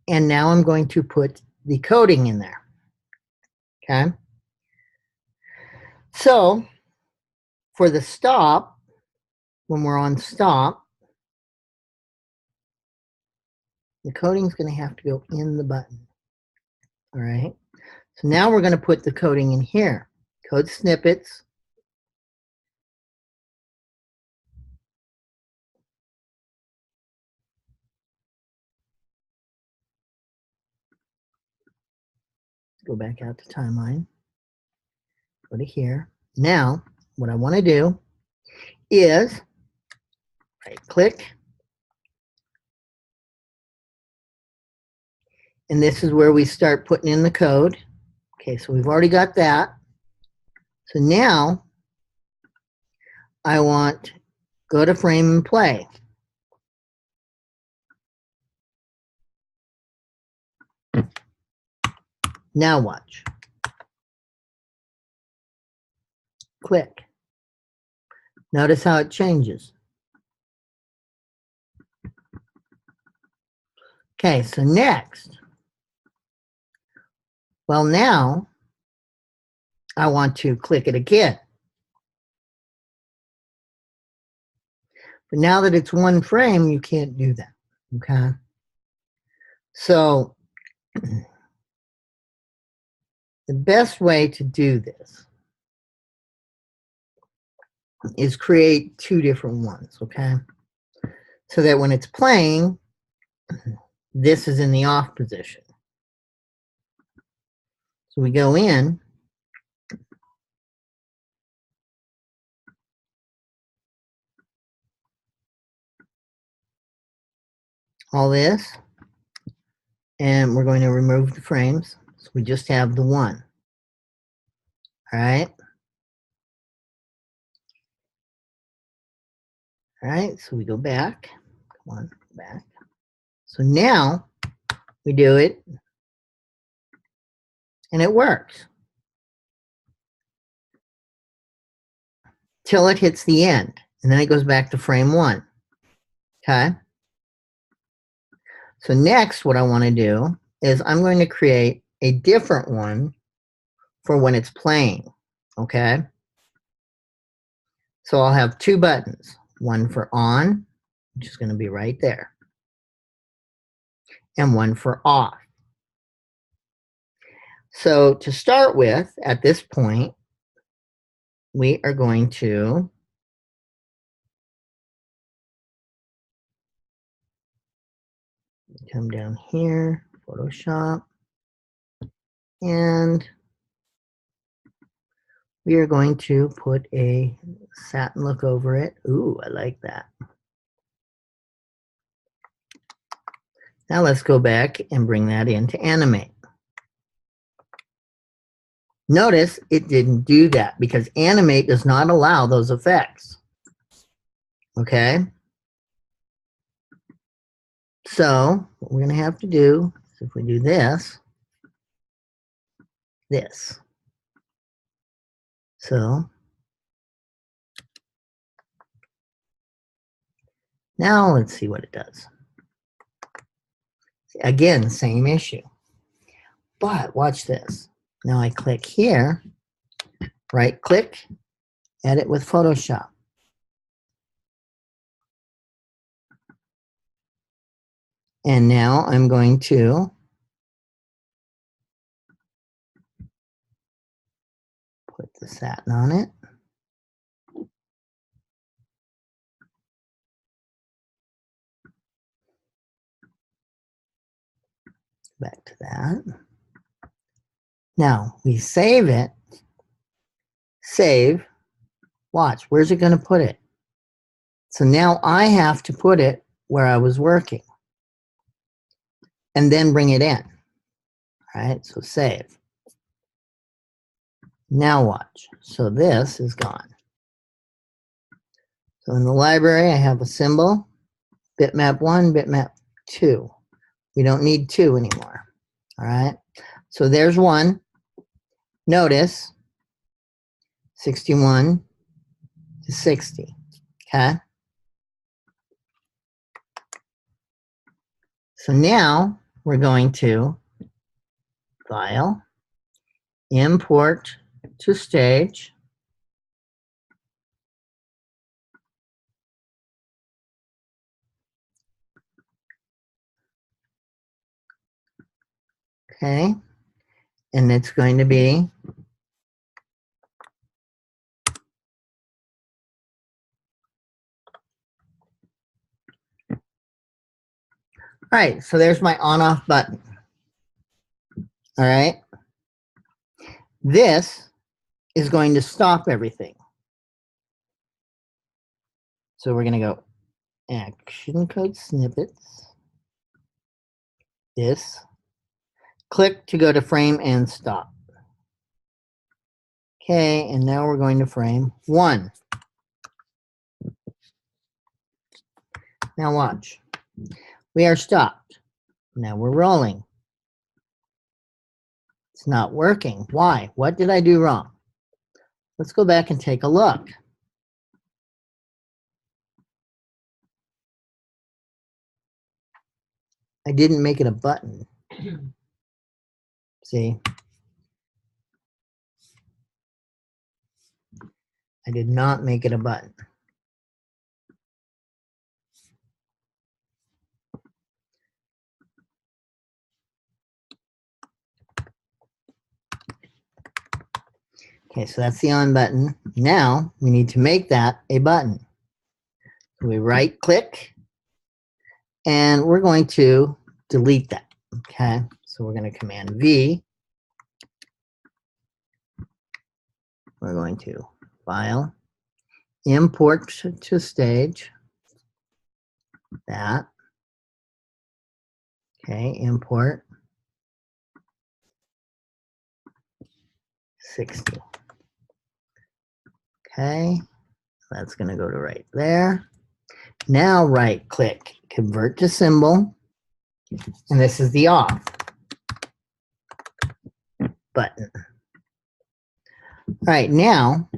Speaker 1: and now I'm going to put the coding in there. Okay. So for the stop, when we're on stop, the coding is going to have to go in the button. All right. So now we're going to put the coding in here. Code snippets. Go back out to timeline. Go to here. Now, what I want to do is right click. And this is where we start putting in the code. Okay, so we've already got that. So now I want go to frame and play. Now watch. Click. Notice how it changes. Okay, so next. Well, now I want to click it again. But now that it's one frame, you can't do that. Okay. So the best way to do this is create two different ones, okay? So that when it's playing, this is in the off position. So we go in, all this, and we're going to remove the frames. So we just have the one. All right. All right, so we go back. Come on, go back. So now we do it, and it works. Till it hits the end, and then it goes back to frame one. Okay. So next, what I want to do is I'm going to create a different one for when it's playing. Okay. So I'll have two buttons, one for on, which is going to be right there, and one for off. So to start with, at this point, we are going to come down here, Photoshop, and we are going to put a satin look over it. Ooh, I like that. Now let's go back and bring that in to animate. Notice it didn't do that because animate does not allow those effects. Okay. So what we're going to have to do is if we do this. So now let's see what it does. Again, same issue. But watch this. Now I click here, right click, edit with Photoshop. And now I'm going to put the satin on it. Back to that. Now we save it. Save. Watch, where's it going to put it? So now I have to put it where I was working and then bring it in. All right, so save. Now watch. So this is gone. So in the library, I have a symbol, bitmap 1, bitmap 2. We don't need 2 anymore. All right, so there's one. Notice 61 to 60, okay? So now we're going to File, Import to Stage. Okay, and it's going to be all right, so there's my on-off button. All right. This is going to stop everything. So we're going to go Action Code Snippets. This. Click to go to Frame and Stop. Okay, and now we're going to frame 1. Now watch. We are stopped. Now we're rolling. It's not working. Why? What did I do wrong? Let's go back and take a look. I didn't make it a button. See? I did not make it a button. Okay, so that's the on button. Now we need to make that a button. So we right click and we're going to delete that. Okay, so we're going to Command V. We're going to File, Import to Stage. That. Okay, import 60. Okay, that's going to go to right there. Now right click, convert to symbol, and this is the off button. All right, now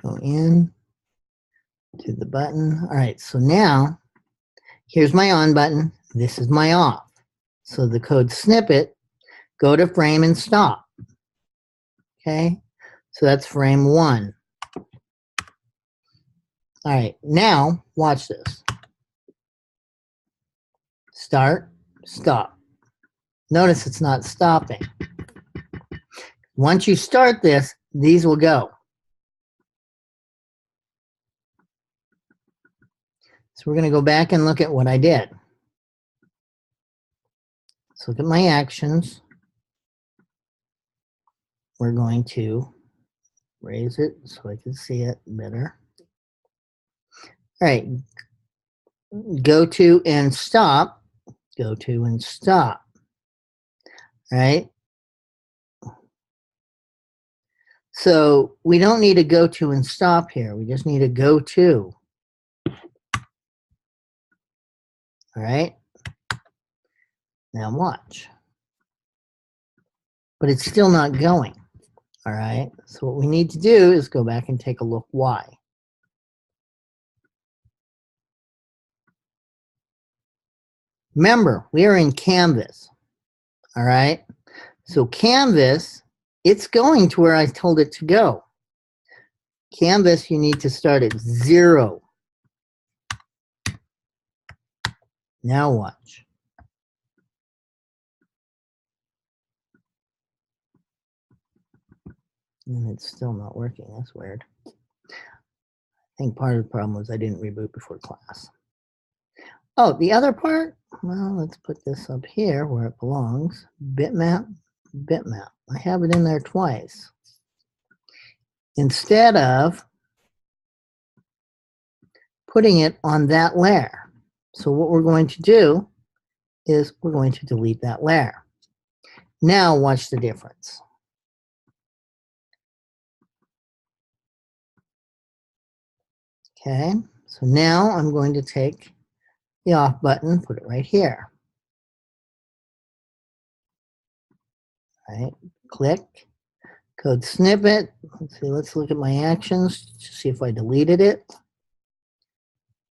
Speaker 1: go in to the button. All right, so now here's my on button. This is my off. So the code snippet, go to frame and stop. Okay, so that's frame 1. All right, now watch this. Start, stop. Notice it's not stopping. Once you start this, these will go. So we're going to go back and look at what I did. Let's look at my actions. We're going to raise it so I can see it better. All right, go to and stop. Go to and stop. All right. So we don't need to go to and stop here. We just need to go to. All right. Now watch. But it's still not going. All right. So what we need to do is go back and take a look why. Remember, we are in Canvas. All right. So Canvas, it's going to where I told it to go. Canvas, you need to start at 0. Now watch. And it's still not working. That's weird. I think part of the problem was I didn't reboot before class. Oh, the other part? Well, let's put this up here where it belongs. Bitmap, bitmap. I have it in there twice. Instead of putting it on that layer. So what we're going to do is we're going to delete that layer. Now watch the difference. Okay, so now I'm going to take the off button, put it right here. Right, Click, code snippet. Let's see, let's look at my actions to see if I deleted it.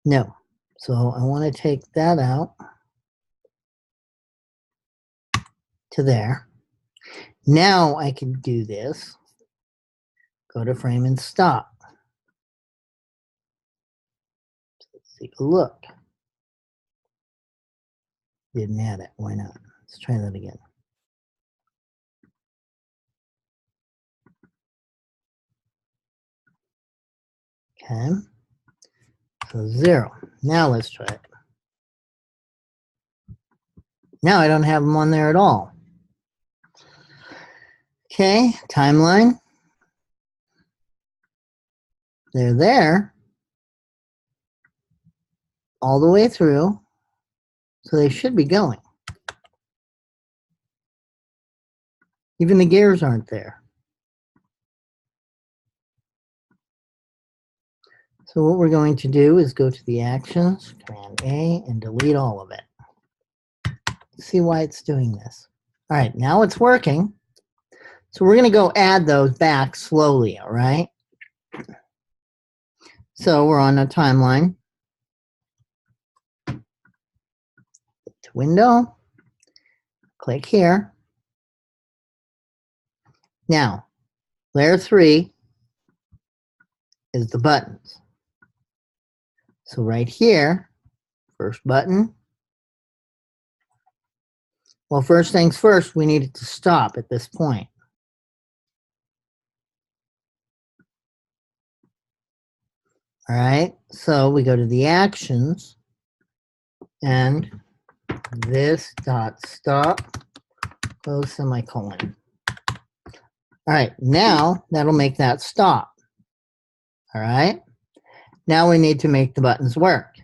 Speaker 1: No. So I want to take that out to there. Now I can do this. Go to frame and stop. Let's take a look. Didn't add it. Why not? Let's try that again. Okay. So 0. Now let's try it. Now I don't have them on there at all. Okay, timeline. They're there all the way through, so they should be going. Even the gears aren't there. So what we're going to do is go to the actions, Command A, and delete all of it. Let's see why it's doing this. All right, now it's working. So we're going to go add those back slowly, all right? So we're on a timeline. To window, click here. Now, layer 3 is the buttons. So right here, first button. Well, first things first, we need it to stop at this point. All right, so we go to the actions and this dot stop, close semicolon. All right, now that'll make that stop. All right, now we need to make the buttons work.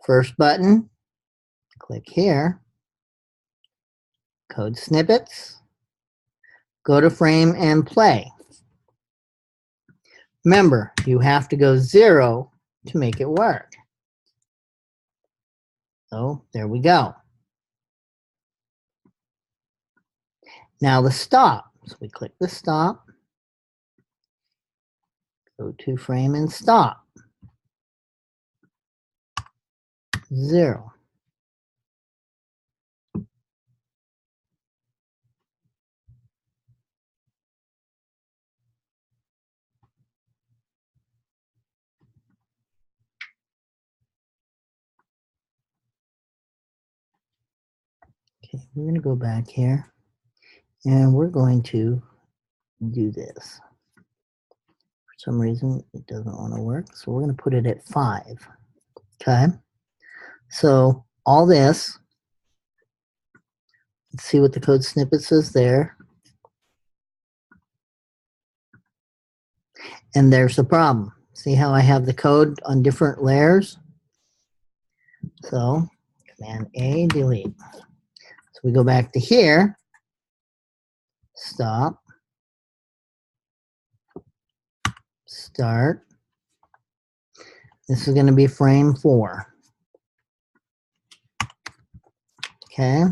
Speaker 1: First button, click here, code snippets, go to frame and play. Remember, you have to go 0 to make it work. So there we go. Now the stop. So we click the stop, go to frame and stop. 0. Okay, we're going to go back here and we're going to do this. For some reason, it doesn't want to work, so we're going to put it at 5. Okay, so all this, let's see what the code snippet says there. And there's the problem. See how I have the code on different layers? So Command A, delete. So we go back to here, stop, start. This is going to be frame 4. Okay.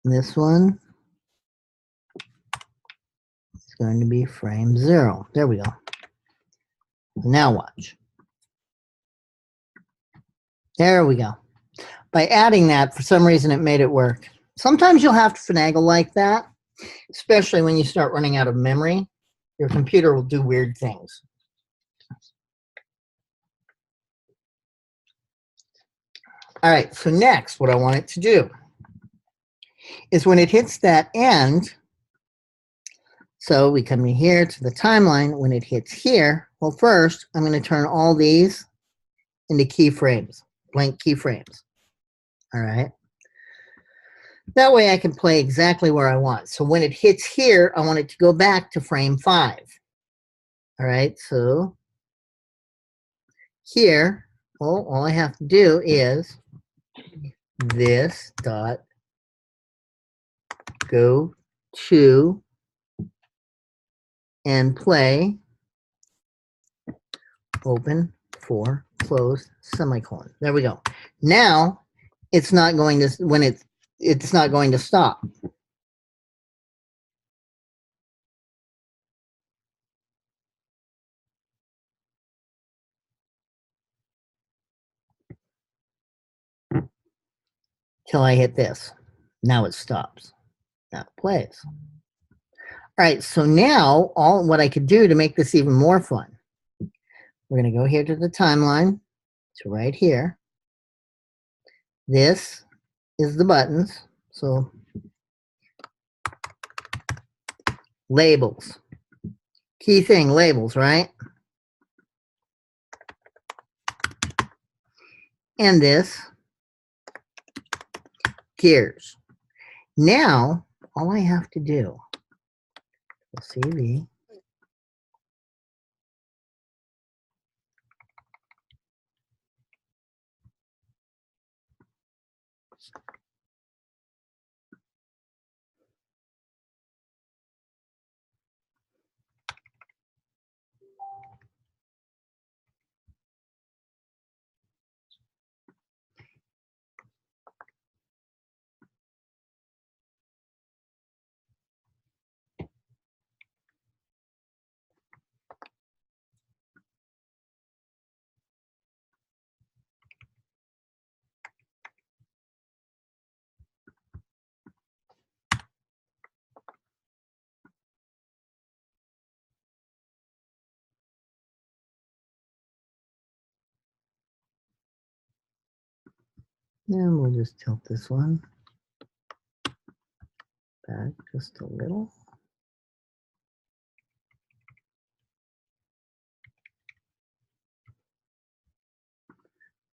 Speaker 1: This one is going to be frame 0. There we go. Now watch. There we go. By adding that, for some reason, it made it work. Sometimes you'll have to finagle like that, especially when you start running out of memory. Your computer will do weird things. All right, so next, what I want it to do is when it hits that end, so we come in here to the timeline, when it hits here, well, first, I'm going to turn all these into keyframes, blank keyframes. All right. That way I can play exactly where I want. So when it hits here, I want it to go back to frame 5. All right, so here, well, all I have to do is this dot go to and play open for close semicolon. There we go. Now it's not going to, when it's not going to stop. till I hit this. Now it stops. Now it plays. All right, so now what I could do to make this even more fun, we're going to go here to the timeline, to right here. This is the buttons. So labels. Key thing, labels, right? And this, gears. Now, all I have to do, CV, and we'll just tilt this one back just a little.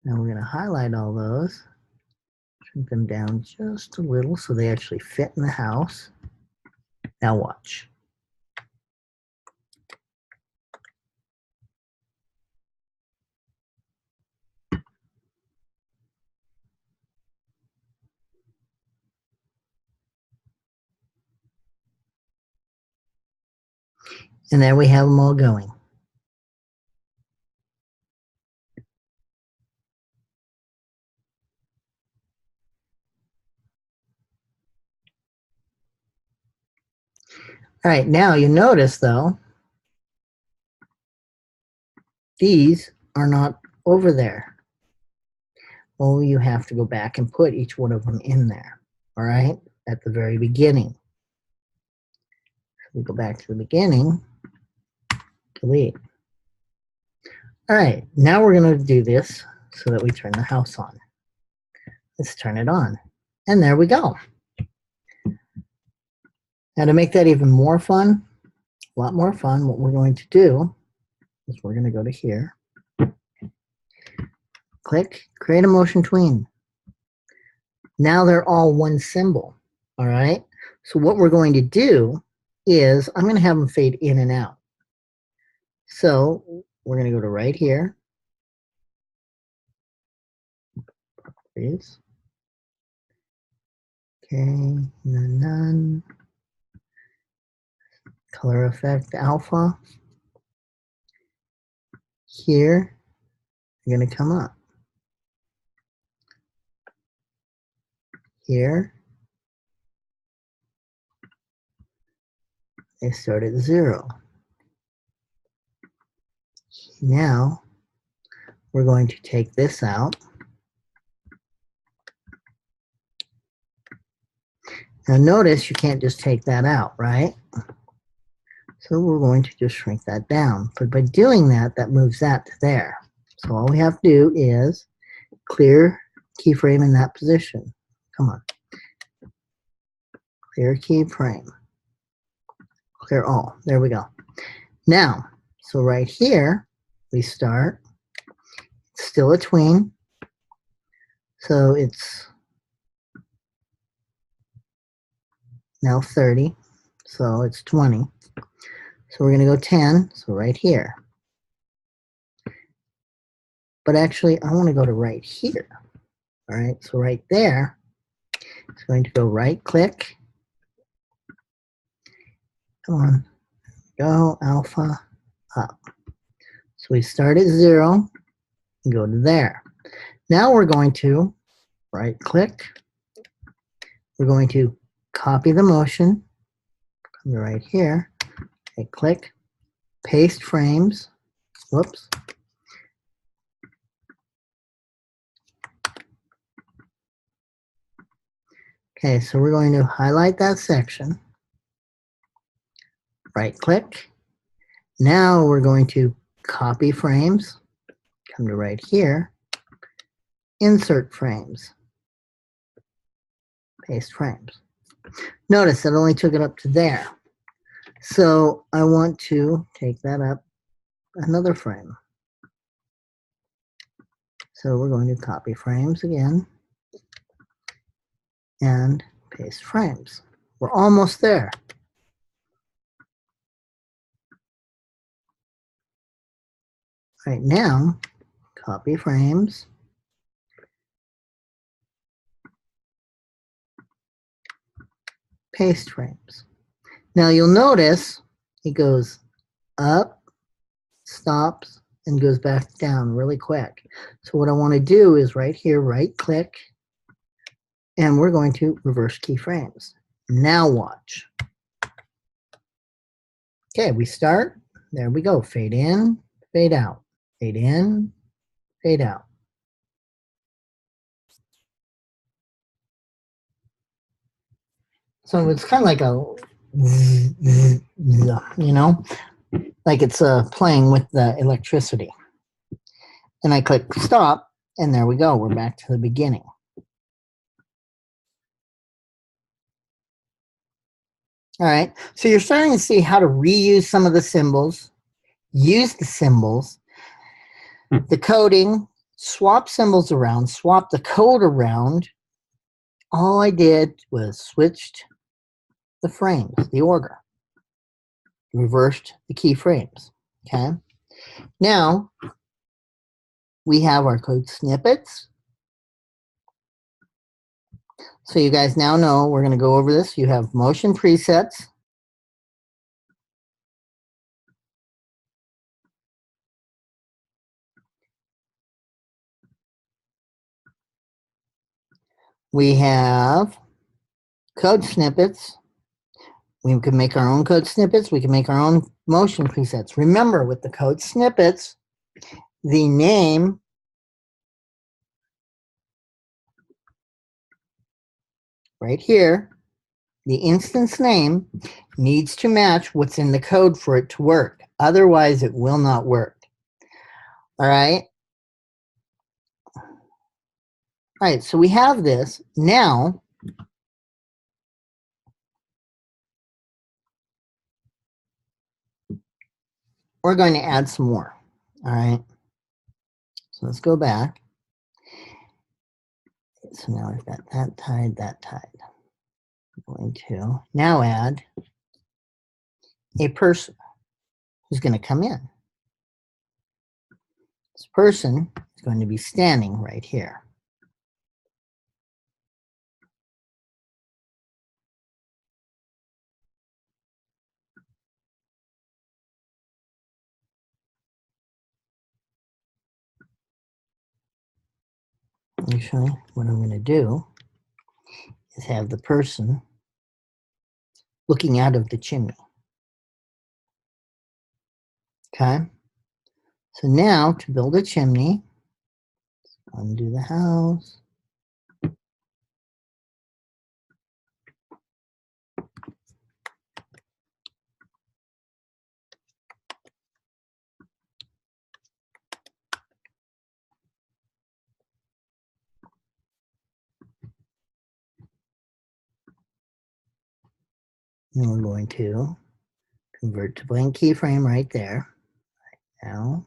Speaker 1: Now we're going to highlight all those, shrink them down just a little so they actually fit in the house. Now watch. And there we have them all going. All right, now you notice though, these are not over there. Well, you have to go back and put each one of them in there, all right, at the very beginning. So we go back to the beginning, delete. All right, now we're going to do this so that we turn the house on. Let's turn it on. And there we go. Now to make that even more fun, a lot more fun, what we're going to do is we're going to go to here, click, create a motion tween. Now they're all one symbol, all right? So what we're going to do is I'm going to have them fade in and out. So we're going to go to right here. Properties. Okay, none. Color effect alpha. Here, you're going to come up. Here, they start at 0. Now, we're going to take this out. Now notice you can't just take that out, right? So we're going to just shrink that down. But by doing that, that moves that to there. So all we have to do is clear keyframe in that position. Come on. Clear keyframe. Clear all. There we go. Now, so right here, we start. It's still a tween. So it's now 30. So it's 20. So we're going to go 10. So right here. But actually, I want to go to right here. All right. So right there, it's going to go right click. Come on. Go alpha up. So we start at 0 and go to there. Now we're going to right click. We're going to copy the motion. Come right here. Okay, click. Paste frames. Whoops. Okay, so we're going to highlight that section, right click. Now we're going to copy frames, come to right here, insert frames, paste frames. Notice it only took it up to there. So I want to take that up another frame. So we're going to copy frames again and paste frames. We're almost there. Right now, copy frames, paste frames. Now you'll notice it goes up, stops, and goes back down really quick. So what I want to do is right here, right click, and we're going to reverse keyframes. Now watch. Okay, we start. There we go. Fade in, fade out. Fade in, fade out. So it's kind of like a, you know, like it's playing with the electricity. And I click stop, and there we go. We're back to the beginning. All right, so you're starting to see how to reuse some of the symbols, use the symbols, the coding, swap symbols around, swap the code around. All I did was switched the frames, the order, reversed the keyframes, okay? Now, we have our code snippets. So you guys now know we're going to go over this. You have motion presets. We have code snippets. We can make our own code snippets. We can make our own motion presets. Remember, with the code snippets, the name right here, the instance name, needs to match what's in the code for it to work. Otherwise, it will not work. All right? All right, so we have this. Now, we're going to add some more. All right? So let's go back. So now we've got that tied, that tied. I'm going to now add a person who's going to come in. This person is going to be standing right here. Actually, what I'm going to do is have the person looking out of the chimney. Okay? So now, to build a chimney, undo the house. And we're going to convert to blank keyframe right there. Right now.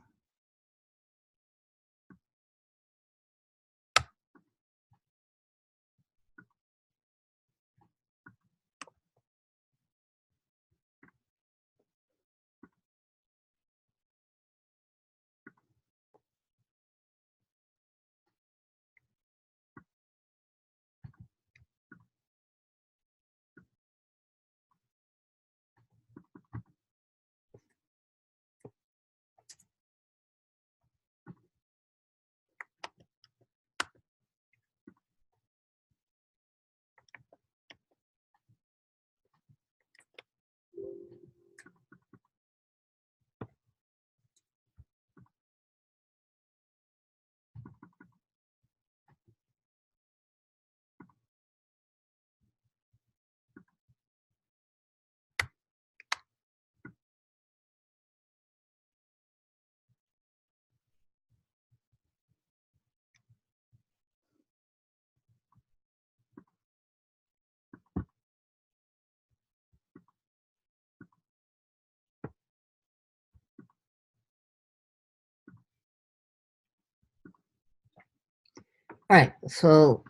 Speaker 1: All right, so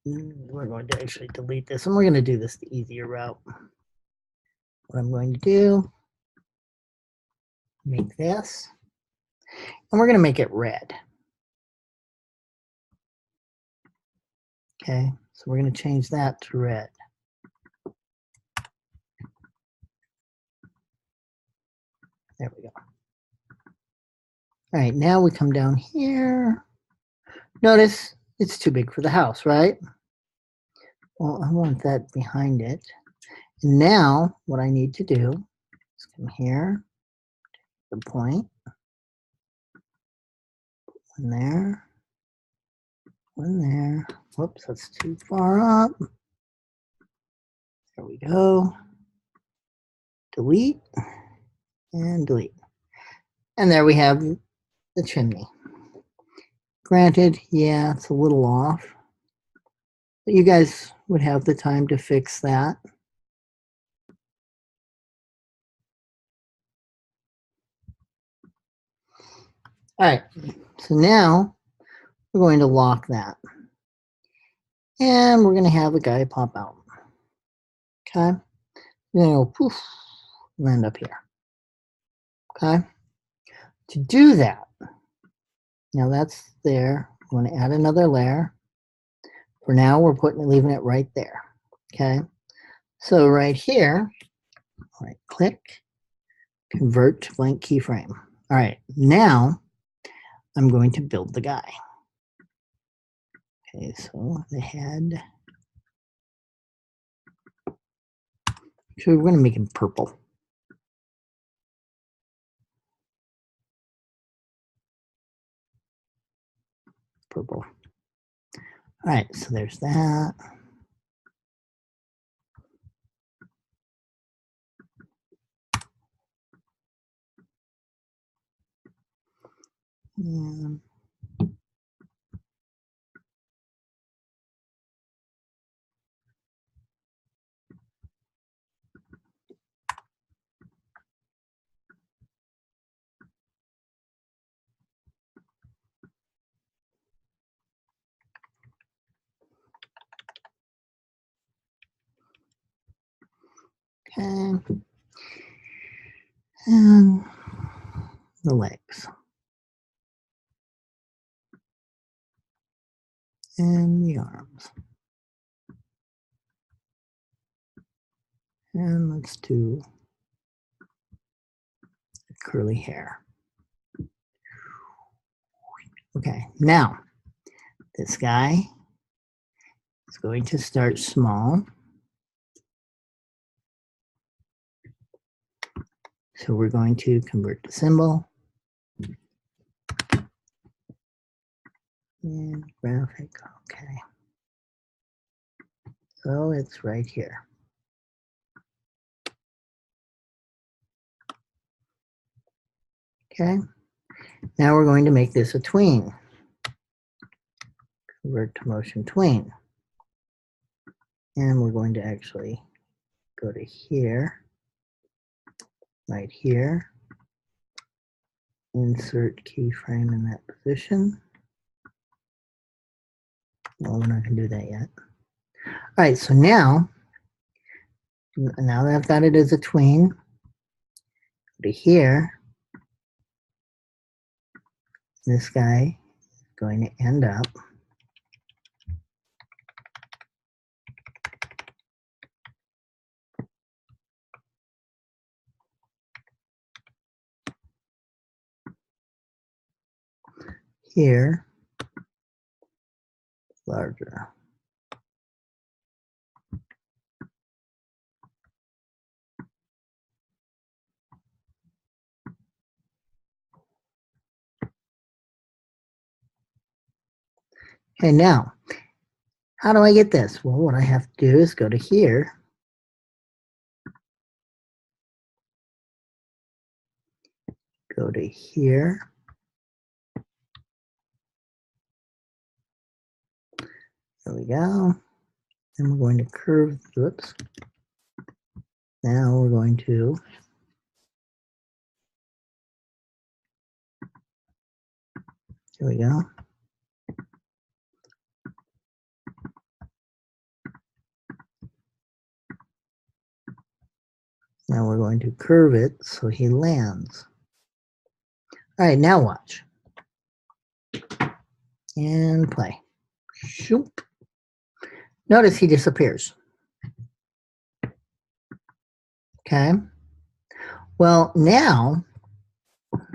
Speaker 1: we're going to actually delete this, and we're going to do this the easier route. What I'm going to do, make this, and we're going to make it red. Okay, so we're going to change that to red. There we go. All right, now we come down here. Notice it's too big for the house, right? Well, I want that behind it. And now what I need to do is come here, the point, one there, one there. Whoops, that's too far up. There we go. Delete and delete. And there we have the chimney. Granted, yeah, it's a little off, but you guys would have the time to fix that. All right, so now we're going to lock that. And we're going to have a guy pop out. Okay, we're going to go poof, land up here. Okay, to do that, now that's there. I'm going to add another layer. For now, we're leaving it right there. Okay, so right here, right click, convert to blank keyframe. All right, now I'm going to build the guy. Okay, so the head. So we're going to make him purple. Purple. All right, so there's that. And okay. And the legs. And the arms. And let's do curly hair. Okay, now this guy is going to start small. So we're going to convert the symbol. And graphic, okay. So it's right here. Okay, now we're going to make this a tween. Convert to motion tween. And we're going to actually go to here, right here, insert keyframe in that position. Well, we're not going to do that yet. All right, so now that I've got it as a tween, go to here, this guy is going to end up here, larger. Okay, now, how do I get this? Well, what I have to do is go to here, go to here, there we go. Then we're going to curve, whoops. Now we're going to here we go. Now we're going to curve it so he lands. All right, now watch. And play. Shoop. Notice he disappears. Okay. Well, now,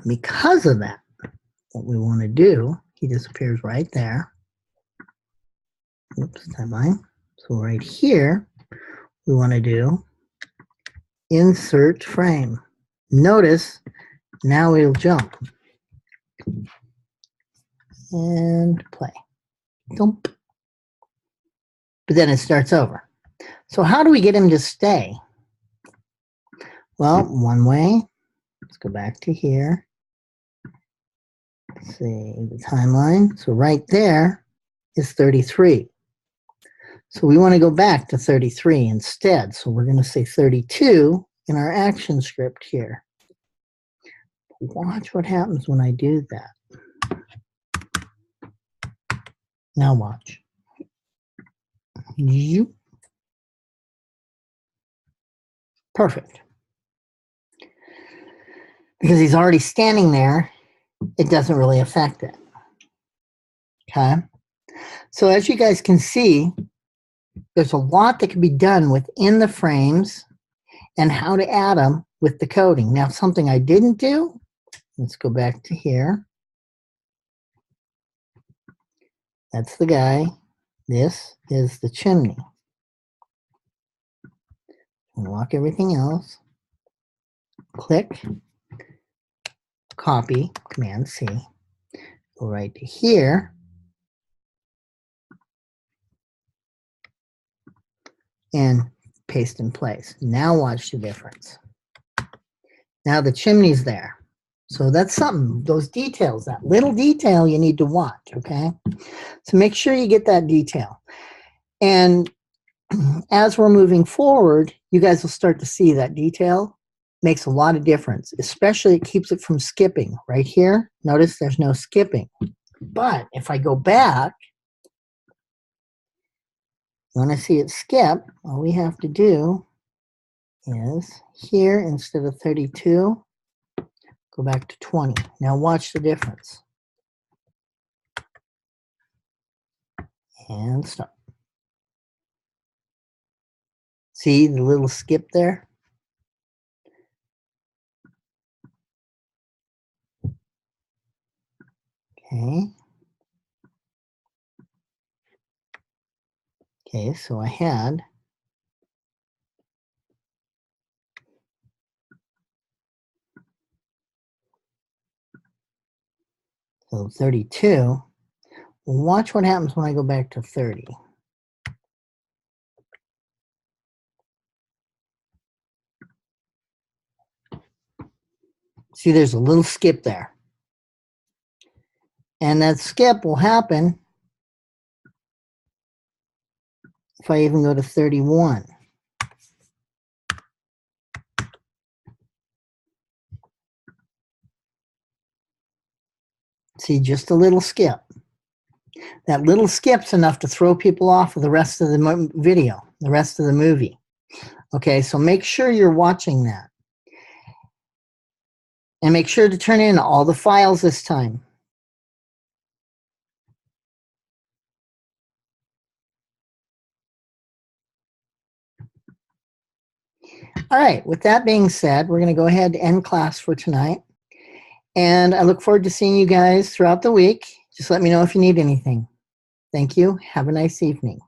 Speaker 1: because of that, what we want to do, he disappears right there. Oops, timeline. So right here, we want to do insert frame. Notice now we'll jump and play. Thump. But then it starts over. So how do we get him to stay? Well, one way, let's go back to here. Let's see the timeline. So right there is 33. So we want to go back to 33 instead. So we're going to say 32 in our action script here. Watch what happens when I do that. Now watch. Perfect. Because he's already standing there, it doesn't really affect it. Okay. So as you guys can see, there's a lot that can be done within the frames and how to add them with the coding. Now, something I didn't do, let's go back to here. That's the guy. This is the chimney. Unlock everything else. Click, copy, Command C. Go right to here. And paste in place. Now watch the difference. Now the chimney's there. So that's something, those details, that little detail you need to watch, okay? So make sure you get that detail. And as we're moving forward, you guys will start to see that detail makes a lot of difference, especially it keeps it from skipping. Right here, notice there's no skipping. But if I go back, when I see it skip, all we have to do is here, instead of 32, go back to 20. Now watch the difference. And stop. See the little skip there? Okay. Okay, so I had so 32. Watch what happens when I go back to 30. See, there's a little skip there. And that skip will happen if I even go to 31. See, just a little skip. That little skip's enough to throw people off of the rest of the video, the rest of the movie. Okay, so make sure you're watching that. And make sure to turn in all the files this time. All right, with that being said, we're going to go ahead and end class for tonight. And I look forward to seeing you guys throughout the week. Just let me know if you need anything. Thank you. Have a nice evening.